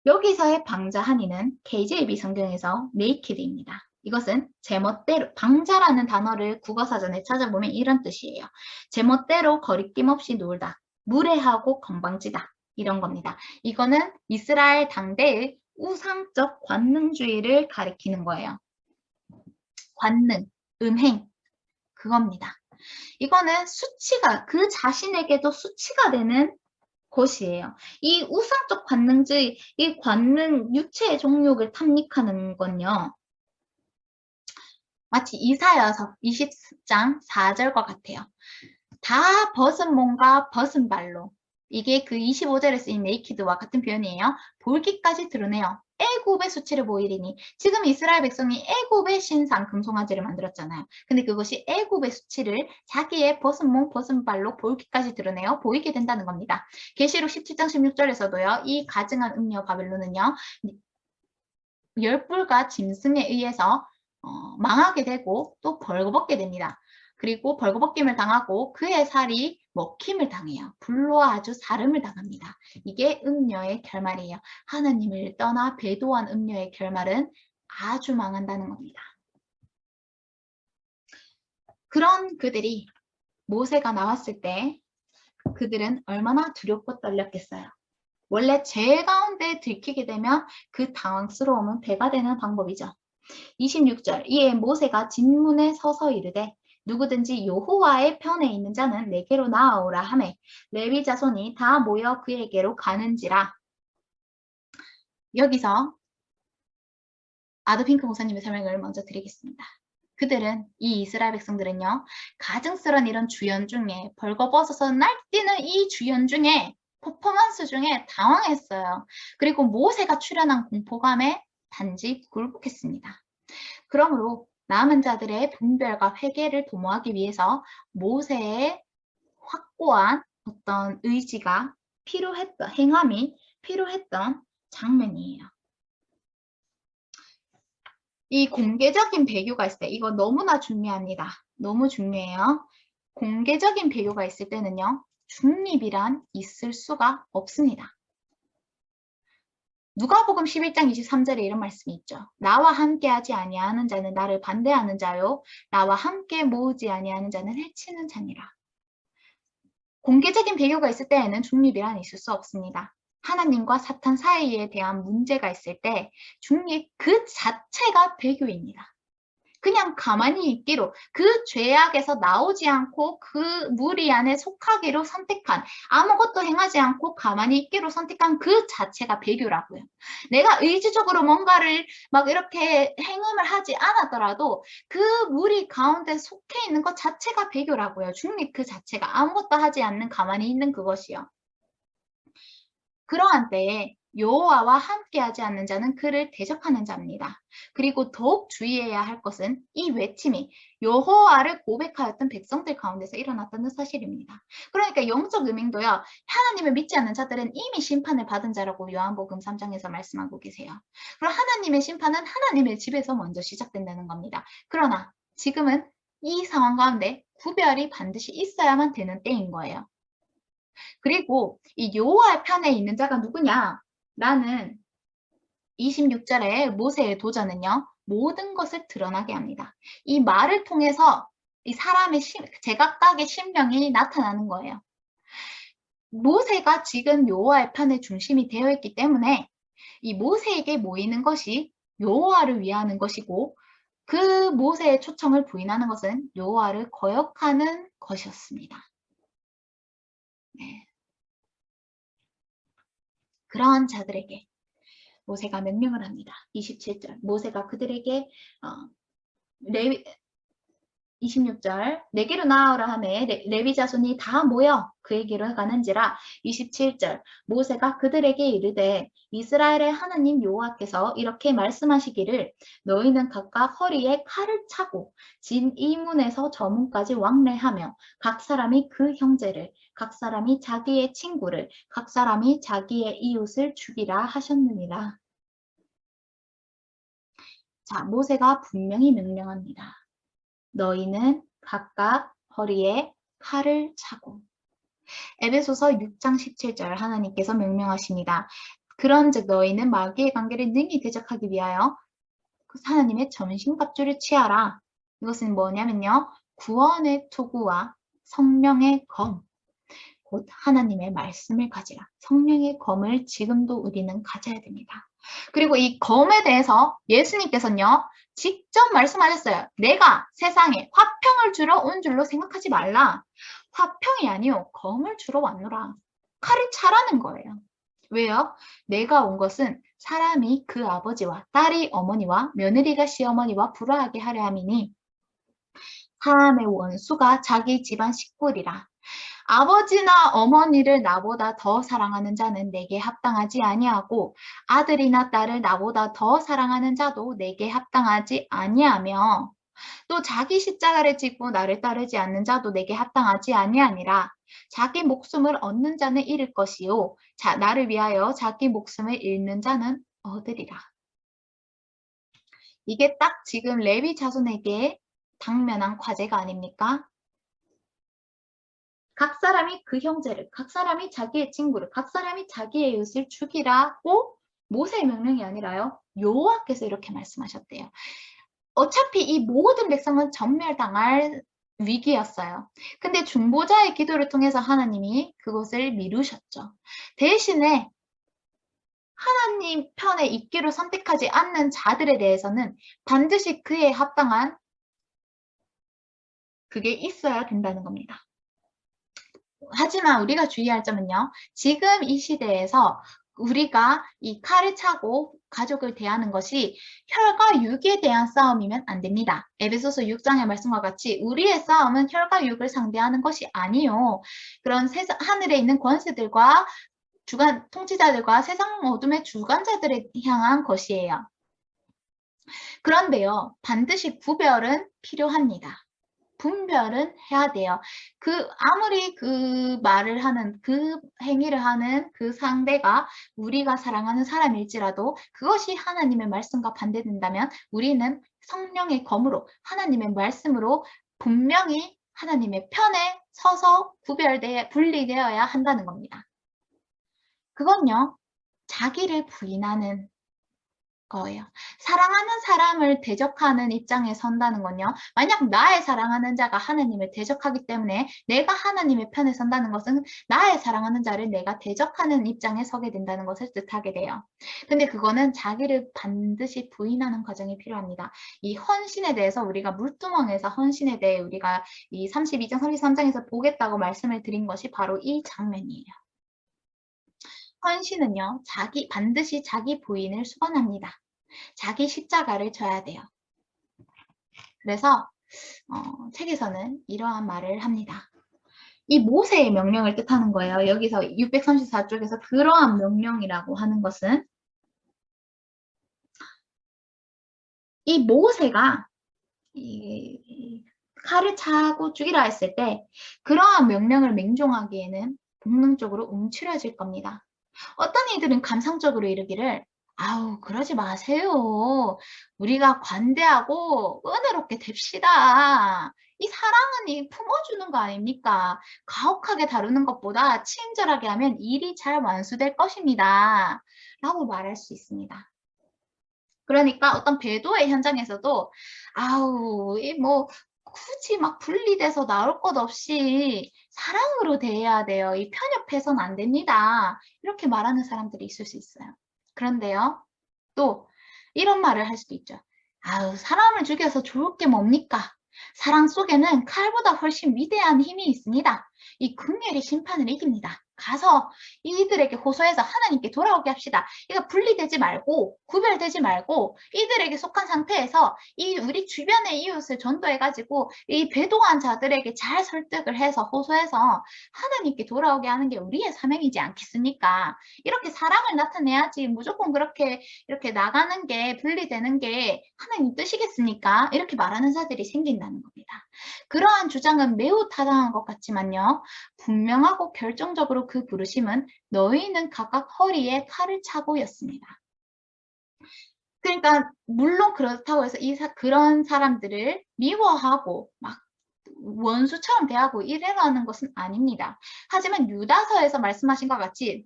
여기서의 방자하니는 KJV 성경에서 naked입니다. 이것은 제멋대로 방자라는 단어를 국어사전에 찾아보면 이런 뜻이에요. 제멋대로 거리낌 없이 놀다, 무례하고 건방지다 이런 겁니다. 이거는 이스라엘 당대의 우상적 관능주의를 가리키는 거예요. 관능, 음행 그겁니다. 이거는 수치가 그 자신에게도 수치가 되는 것이에요. 이 우상적 관능주의, 이 관능 육체의 종욕을 탐닉하는 건요. 마치 이사야서 20장 4절과 같아요. 다 벗은 몸과 벗은 발로 이게 그 25절에 쓰인 네이키드와 같은 표현이에요. 볼기까지 드러내요. 애굽의 수치를 보이리니 지금 이스라엘 백성이 애굽의 신상 금송아지를 만들었잖아요. 근데 그것이 애굽의 수치를 자기의 벗은 몸 벗은 발로 볼기까지 드러내요. 보이게 된다는 겁니다. 계시록 17장 16절에서도요. 이 가증한 음녀 바벨론은요. 열불과 짐승에 의해서 망하게 되고 또 벌거벗게 됩니다. 그리고 벌거벗김을 당하고 그의 살이 먹힘을 당해요. 불로 아주 사름을 당합니다. 이게 음녀의 결말이에요. 하나님을 떠나 배도한 음녀의 결말은 아주 망한다는 겁니다. 그런 그들이 모세가 나왔을 때 그들은 얼마나 두렵고 떨렸겠어요. 원래 죄 가운데 들키게 되면 그 당황스러움은 배가 되는 방법이죠. 26절 이에 모세가 진문에 서서 이르되 누구든지 여호와의 편에 있는 자는 내게로 나아오라 하매 레위 자손이 다 모여 그에게로 가는지라. 여기서 아드핑크 목사님의 설명을 먼저 드리겠습니다. 그들은 이 이스라엘 백성들은요. 가증스러운 이런 주연 중에 벌거벗어서 날뛰는 이 주연 중에 퍼포먼스 중에 당황했어요. 그리고 모세가 출현한 공포감에 단지 굴복했습니다. 그러므로 남은 자들의 분별과 회개를 도모하기 위해서 모세의 확고한 어떤 의지가 필요했던, 행함이 필요했던 장면이에요. 이 공개적인 배교가 있을 때, 이거 너무나 중요합니다. 너무 중요해요. 공개적인 배교가 있을 때는요, 중립이란 있을 수가 없습니다. 누가복음 11장 23절에 이런 말씀이 있죠. 나와 함께하지 아니하는 자는 나를 반대하는 자요. 나와 함께 모으지 아니하는 자는 해치는 자니라. 공개적인 배교가 있을 때에는 중립이란 있을 수 없습니다. 하나님과 사탄 사이에 대한 문제가 있을 때 중립 그 자체가 배교입니다. 그냥 가만히 있기로 그 죄악에서 나오지 않고 그 무리 안에 속하기로 선택한 아무것도 행하지 않고 가만히 있기로 선택한 그 자체가 배교라고요. 내가 의지적으로 뭔가를 막 이렇게 행음을 하지 않았더라도 그 무리 가운데 속해 있는 것 자체가 배교라고요. 중립 그 자체가 아무것도 하지 않는 가만히 있는 그것이요. 그러한 때에 여호와와 함께하지 않는 자는 그를 대적하는 자입니다. 그리고 더욱 주의해야 할 것은 이 외침이 여호와를 고백하였던 백성들 가운데서 일어났다는 사실입니다. 그러니까 영적 음행도요. 하나님을 믿지 않는 자들은 이미 심판을 받은 자라고 요한복음 3장에서 말씀하고 계세요. 그럼 하나님의 심판은 하나님의 집에서 먼저 시작된다는 겁니다. 그러나 지금은 이 상황 가운데 구별이 반드시 있어야만 되는 때인 거예요. 그리고 이 여호와의 편에 있는 자가 누구냐? 라는 26절에 모세의 도전은요. 모든 것을 드러나게 합니다. 이 말을 통해서 이 사람의 제각각의 심령이 나타나는 거예요. 모세가 지금 여호와의 편에 중심이 되어 있기 때문에 이 모세에게 모이는 것이 여호와를 위하는 것이고 그 모세의 초청을 부인하는 것은 여호와를 거역하는 것이었습니다. 네. 그러한 자들에게 모세가 명령을 합니다. 27절 모세가 그들에게 레위 26절 내게로 나아오라 하매 레위 자손이 다 모여 그에게로 가는지라. 27절 모세가 그들에게 이르되 이스라엘의 하나님 여호와께서 이렇게 말씀하시기를 너희는 각각 허리에 칼을 차고 진 이 문에서 저 문까지 왕래하며 각 사람이 그 형제를 각 사람이 자기의 친구를 각 사람이 자기의 이웃을 죽이라 하셨느니라. 자, 모세가 분명히 명령합니다. 너희는 각각 허리에 칼을 차고. 에베소서 6장 17절 하나님께서 명령하십니다. 그런즉 너희는 마귀의 관계를 능히 대적하기 위하여 하나님의 전신갑주를 취하라. 이것은 뭐냐면요. 구원의 투구와 성령의 검, 곧 하나님의 말씀을 가지라. 성령의 검을 지금도 우리는 가져야 됩니다. 그리고 이 검에 대해서 예수님께서는요. 직접 말씀하셨어요. 내가 세상에 화평을 주러 온 줄로 생각하지 말라. 화평이 아니요. 검을 주러 왔노라. 칼을 차라는 거예요. 왜요? 내가 온 것은 사람이 그 아버지와 딸이 어머니와 며느리가 시어머니와 불화하게 하려 함이니 사람의 원수가 자기 집안 식구리라. 아버지나 어머니를 나보다 더 사랑하는 자는 내게 합당하지 아니하고 아들이나 딸을 나보다 더 사랑하는 자도 내게 합당하지 아니하며 또 자기 십자가를 지고 나를 따르지 않는 자도 내게 합당하지 아니하니라. 자기 목숨을 얻는 자는 잃을 것이요 나를 위하여 자기 목숨을 잃는 자는 얻으리라. 이게 딱 지금 레위 자손에게 당면한 과제가 아닙니까? 각 사람이 그 형제를, 각 사람이 자기의 친구를, 각 사람이 자기의 이웃을 죽이라고 모세의 명령이 아니라요. 여호와께서 이렇게 말씀하셨대요. 어차피 이 모든 백성은 전멸당할 위기였어요. 근데 중보자의 기도를 통해서 하나님이 그것을 미루셨죠. 대신에 하나님 편에 있기로 선택하지 않는 자들에 대해서는 반드시 그에 합당한 그게 있어야 된다는 겁니다. 하지만 우리가 주의할 점은요. 지금 이 시대에서 우리가 이 칼을 차고 가족을 대하는 것이 혈과 육에 대한 싸움이면 안 됩니다. 에베소서 6장의 말씀과 같이 우리의 싸움은 혈과 육을 상대하는 것이 아니요. 그런 하늘에 있는 권세들과 통치자들과 세상 어둠의 주관자들에 향한 것이에요. 그런데요. 반드시 구별은 필요합니다. 분별은 해야 돼요. 아무리 그 말을 하는, 그 행위를 하는 그 상대가 우리가 사랑하는 사람일지라도 그것이 하나님의 말씀과 반대된다면 우리는 성령의 검으로 하나님의 말씀으로 분명히 하나님의 편에 서서 분리되어야 한다는 겁니다. 그건요, 자기를 부인하는 거예요. 사랑하는 사람을 대적하는 입장에 선다는 건요. 만약 나의 사랑하는 자가 하나님을 대적하기 때문에 내가 하나님의 편에 선다는 것은 나의 사랑하는 자를 내가 대적하는 입장에 서게 된다는 것을 뜻하게 돼요. 근데 그거는 자기를 반드시 부인하는 과정이 필요합니다. 이 헌신에 대해서 우리가 물두멍에서 헌신에 대해 우리가 이 32장, 33장에서 보겠다고 말씀을 드린 것이 바로 이 장면이에요. 헌신은요, 반드시 자기 부인을 수반합니다. 자기 십자가를 져야 돼요. 그래서 책에서는 이러한 말을 합니다. 이 모세의 명령을 뜻하는 거예요. 여기서 634쪽에서 그러한 명령이라고 하는 것은 이 모세가 칼을 차고 죽이라 했을 때 그러한 명령을 맹종하기에는 본능적으로 움츠려질 겁니다. 어떤 이들은 감상적으로 이르기를 아우, 그러지 마세요. 우리가 관대하고 은혜롭게 됩시다. 이 사랑은 이 품어주는 거 아닙니까? 가혹하게 다루는 것보다 친절하게 하면 일이 잘 완수될 것입니다. 라고 말할 수 있습니다. 그러니까 어떤 배도의 현장에서도 아우, 이 뭐 굳이 막 분리돼서 나올 것 없이 사랑으로 대해야 돼요. 이 편협해서는 안 됩니다. 이렇게 말하는 사람들이 있을 수 있어요. 그런데요, 또 이런 말을 할 수도 있죠. 아우, 사람을 죽여서 좋을 게 뭡니까? 사랑 속에는 칼보다 훨씬 위대한 힘이 있습니다. 이 긍휼이 심판을 이깁니다. 가서 이들에게 호소해서 하나님께 돌아오게 합시다. 이거 분리되지 말고 구별되지 말고 이들에게 속한 상태에서 이 우리 주변의 이웃을 전도해가지고 이 배도한 자들에게 잘 설득을 해서 호소해서 하나님께 돌아오게 하는 게 우리의 사명이지 않겠습니까? 이렇게 사랑을 나타내야지 무조건 그렇게 이렇게 나가는 게 분리되는 게 하나님 뜻이겠습니까? 이렇게 말하는 자들이 생긴다는 겁니다. 그러한 주장은 매우 타당한 것 같지만요. 분명하고 결정적으로 그 부르심은 너희는 각각 허리에 칼을 차고였습니다. 그러니까 물론 그렇다고 해서 그런 사람들을 미워하고 막 원수처럼 대하고 이래라는 것은 아닙니다. 하지만 유다서에서 말씀하신 것 같이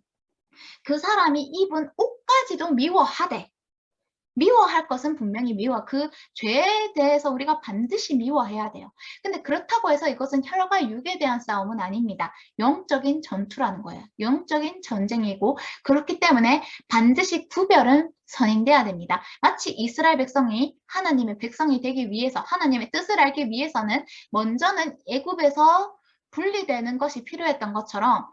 그 사람이 입은 옷까지도 미워하되 미워할 것은 분명히 그 죄에 대해서 우리가 반드시 미워해야 돼요. 근데 그렇다고 해서 이것은 혈과 육에 대한 싸움은 아닙니다. 영적인 전투라는 거예요. 영적인 전쟁이고 그렇기 때문에 반드시 구별은 선행돼야 됩니다. 마치 이스라엘 백성이 하나님의 백성이 되기 위해서 하나님의 뜻을 알기 위해서는 먼저는 애굽에서 분리되는 것이 필요했던 것처럼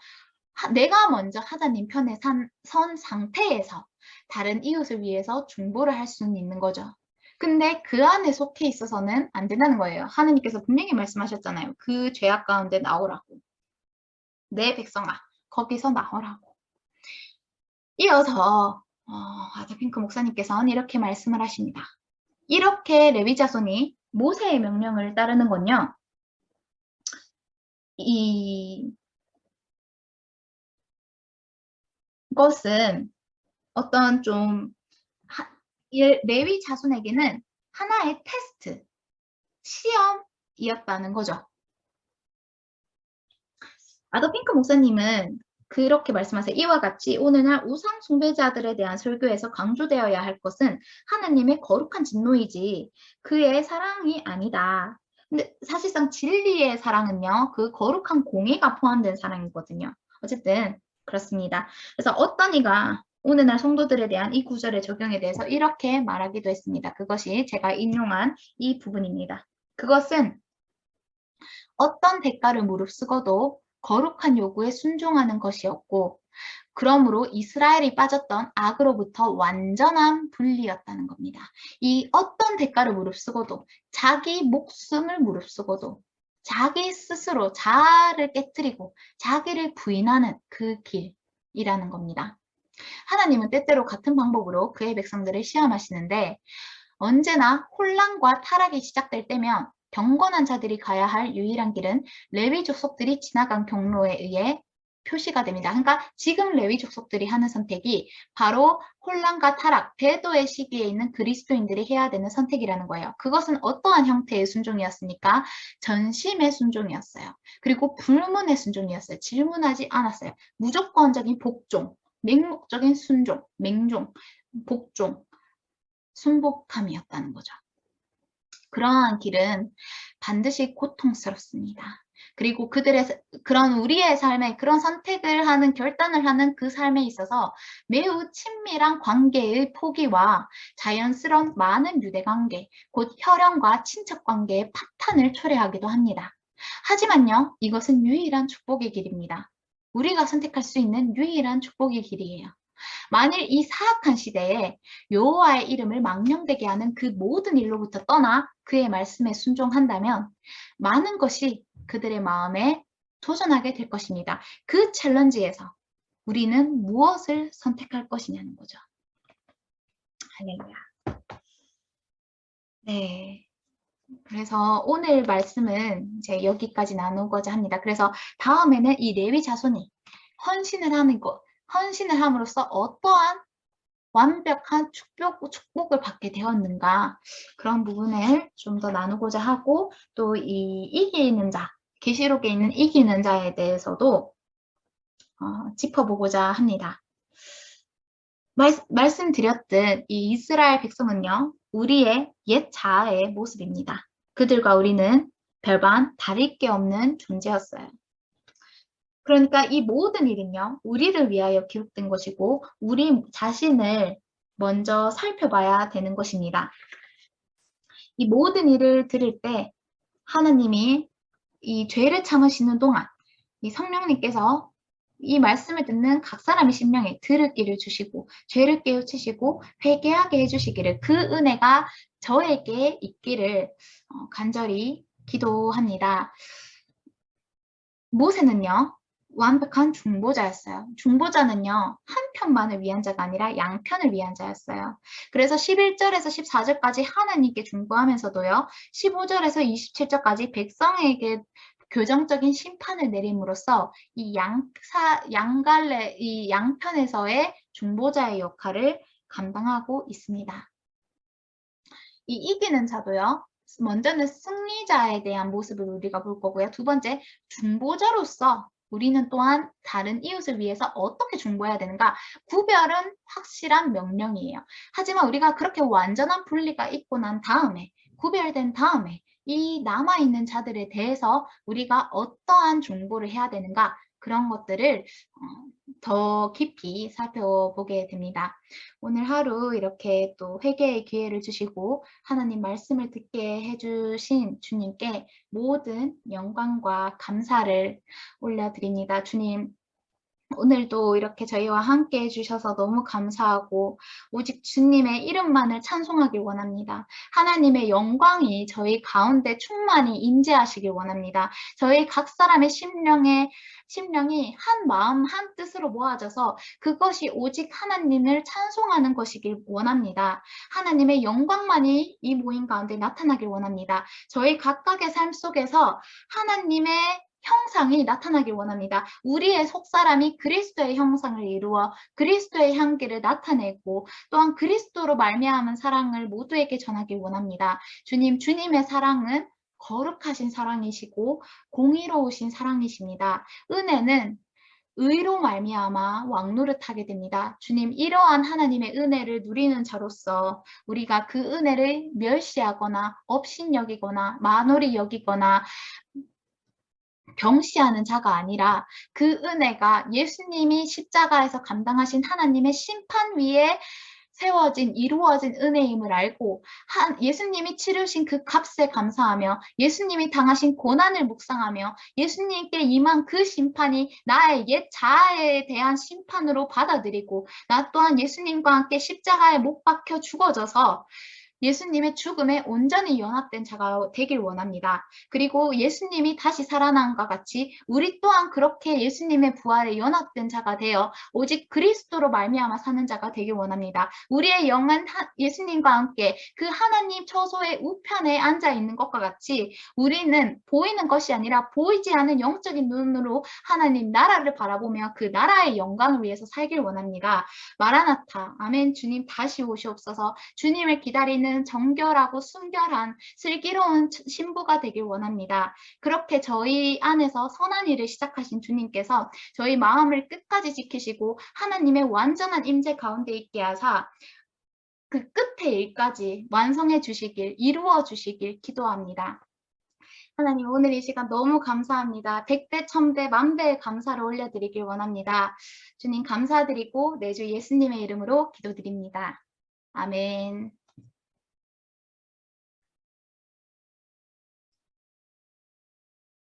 내가 먼저 하나님 편에 선 상태에서 다른 이웃을 위해서 중보를 할 수는 있는 거죠. 근데 그 안에 속해 있어서는 안 된다는 거예요. 하느님께서 분명히 말씀하셨잖아요. 그 죄악 가운데 나오라고. 내 백성아, 거기서 나오라고. 이어서 아드핑크 목사님께서는 이렇게 말씀을 하십니다. 이렇게 레위 자손이 모세의 명령을 따르는 건요. 이것은 어떤 좀 레위 자손에게는 하나의 테스트, 시험이었다는 거죠. 아더핑크 목사님은 그렇게 말씀하세요. 이와 같이 오늘날 우상 숭배자들에 대한 설교에서 강조되어야 할 것은 하나님의 거룩한 진노이지 그의 사랑이 아니다. 근데 사실상 진리의 사랑은요. 그 거룩한 공의가 포함된 사랑이거든요. 어쨌든 그렇습니다. 그래서 어떤 이가 오늘날 성도들에 대한 이 구절의 적용에 대해서 이렇게 말하기도 했습니다. 그것이 제가 인용한 이 부분입니다. 그것은 어떤 대가를 무릅쓰고도 거룩한 요구에 순종하는 것이었고 그러므로 이스라엘이 빠졌던 악으로부터 완전한 분리였다는 겁니다. 이 어떤 대가를 무릅쓰고도 자기 목숨을 무릅쓰고도 자기 스스로 자아를 깨뜨리고 자기를 부인하는 그 길이라는 겁니다. 하나님은 때때로 같은 방법으로 그의 백성들을 시험하시는데 언제나 혼란과 타락이 시작될 때면 경건한 자들이 가야 할 유일한 길은 레위 족속들이 지나간 경로에 의해 표시가 됩니다. 그러니까 지금 레위 족속들이 하는 선택이 바로 혼란과 타락, 배도의 시기에 있는 그리스도인들이 해야 되는 선택이라는 거예요. 그것은 어떠한 형태의 순종이었습니까? 전심의 순종이었어요. 그리고 불문의 순종이었어요. 질문하지 않았어요. 무조건적인 복종, 맹목적인 순종, 맹종, 복종, 순복함이었다는 거죠. 그러한 길은 반드시 고통스럽습니다. 그리고 그런 우리의 삶에 그런 선택을 하는 결단을 하는 그 삶에 있어서 매우 친밀한 관계의 포기와 자연스러운 많은 유대관계, 곧 혈연과 친척관계의 파탄을 초래하기도 합니다. 하지만요, 이것은 유일한 축복의 길입니다. 우리가 선택할 수 있는 유일한 축복의 길이에요. 만일 이 사악한 시대에 여호와의 이름을 망령되게 하는 그 모든 일로부터 떠나 그의 말씀에 순종한다면 많은 것이 그들의 마음에 도전하게 될 것입니다. 그 챌린지에서 우리는 무엇을 선택할 것이냐는 거죠. 할렐루야. 네. 그래서 오늘 말씀은 이제 여기까지 나누고자 합니다. 그래서 다음에는 이 레위 자손이 헌신을 함으로써 어떠한 완벽한 축복을 받게 되었는가, 그런 부분을 좀 더 나누고자 하고, 또 이 이기는 자, 계시록에 있는 이기는 자에 대해서도 짚어보고자 합니다. 말씀드렸듯 이 이스라엘 백성은요, 우리의 옛 자아의 모습입니다. 그들과 우리는 별반 다를 게 없는 존재였어요. 그러니까 이 모든 일은요, 우리를 위하여 기록된 것이고 우리 자신을 먼저 살펴봐야 되는 것입니다. 이 모든 일을 들을 때 하나님이 이 죄를 참으시는 동안 이 성령님께서 이 말씀을 듣는 각 사람의 심령에 들을 길을 주시고 죄를 깨우치시고 회개하게 해주시기를, 그 은혜가 저에게 있기를 간절히 기도합니다. 모세는요, 완벽한 중보자였어요. 중보자는요, 한 편만을 위한 자가 아니라 양편을 위한 자였어요. 그래서 11절에서 14절까지 하나님께 중보하면서도요, 15절에서 27절까지 백성에게 교정적인 심판을 내림으로써 이 양편에서의 중보자의 역할을 감당하고 있습니다. 이 이기는 자도요, 먼저는 승리자에 대한 모습을 우리가 볼 거고요. 두 번째, 중보자로서 우리는 또한 다른 이웃을 위해서 어떻게 중보해야 되는가, 구별은 확실한 명령이에요. 하지만 우리가 그렇게 완전한 분리가 있고 난 다음에, 구별된 다음에 이 남아있는 자들에 대해서 우리가 어떠한 중보를 해야 되는가, 그런 것들을 더 깊이 살펴보게 됩니다. 오늘 하루 이렇게 또 회개의 기회를 주시고 하나님 말씀을 듣게 해주신 주님께 모든 영광과 감사를 올려드립니다. 주님, 오늘도 이렇게 저희와 함께 해주셔서 너무 감사하고 오직 주님의 이름만을 찬송하길 원합니다. 하나님의 영광이 저희 가운데 충만히 임재하시길 원합니다. 저희 각 사람의 심령이 한 마음 한 뜻으로 모아져서 그것이 오직 하나님을 찬송하는 것이길 원합니다. 하나님의 영광만이 이 모임 가운데 나타나길 원합니다. 저희 각각의 삶 속에서 하나님의 형상이 나타나길 원합니다. 우리의 속사람이 그리스도의 형상을 이루어 그리스도의 향기를 나타내고 또한 그리스도로 말미암은 사랑을 모두에게 전하길 원합니다. 주님의 사랑은 거룩하신 사랑이시고 공의로우신 사랑이십니다. 은혜는 의로 말미암아 왕노릇하게 됩니다. 주님, 이러한 하나님의 은혜를 누리는 자로서 우리가 그 은혜를 멸시하거나 업신여기거나 만홀히 여기거나 병시하는 자가 아니라 그 은혜가 예수님이 십자가에서 감당하신 하나님의 심판 위에 이루어진 은혜임을 알고 예수님이 치르신 그 값에 감사하며 예수님이 당하신 고난을 묵상하며 예수님께 임한 그 심판이 나의 옛 자아에 대한 심판으로 받아들이고 나 또한 예수님과 함께 십자가에 못 박혀 죽어져서 예수님의 죽음에 온전히 연합된 자가 되길 원합니다. 그리고 예수님이 다시 살아난과 같이 우리 또한 그렇게 예수님의 부활에 연합된 자가 되어 오직 그리스도로 말미암아 사는 자가 되길 원합니다. 우리의 영은 예수님과 함께 그 하나님 처소의 우편에 앉아 있는 것과 같이 우리는 보이는 것이 아니라 보이지 않는 영적인 눈으로 하나님 나라를 바라보며 그 나라의 영광을 위해서 살길 원합니다. 마라나타, 아멘. 주님 다시 오시옵소서. 주님을 기다리는 정결하고 순결한 슬기로운 신부가 되길 원합니다. 그렇게 저희 안에서 선한 일을 시작하신 주님께서 저희 마음을 끝까지 지키시고 하나님의 완전한 임재 가운데 있게 하사 그 끝의 일까지 완성해 주시길, 이루어 주시길 기도합니다. 하나님, 오늘 이 시간 너무 감사합니다. 100배, 1000배, 만배의 감사를 올려드리길 원합니다. 주님 감사드리고 내 주 예수님의 이름으로 기도드립니다. 아멘.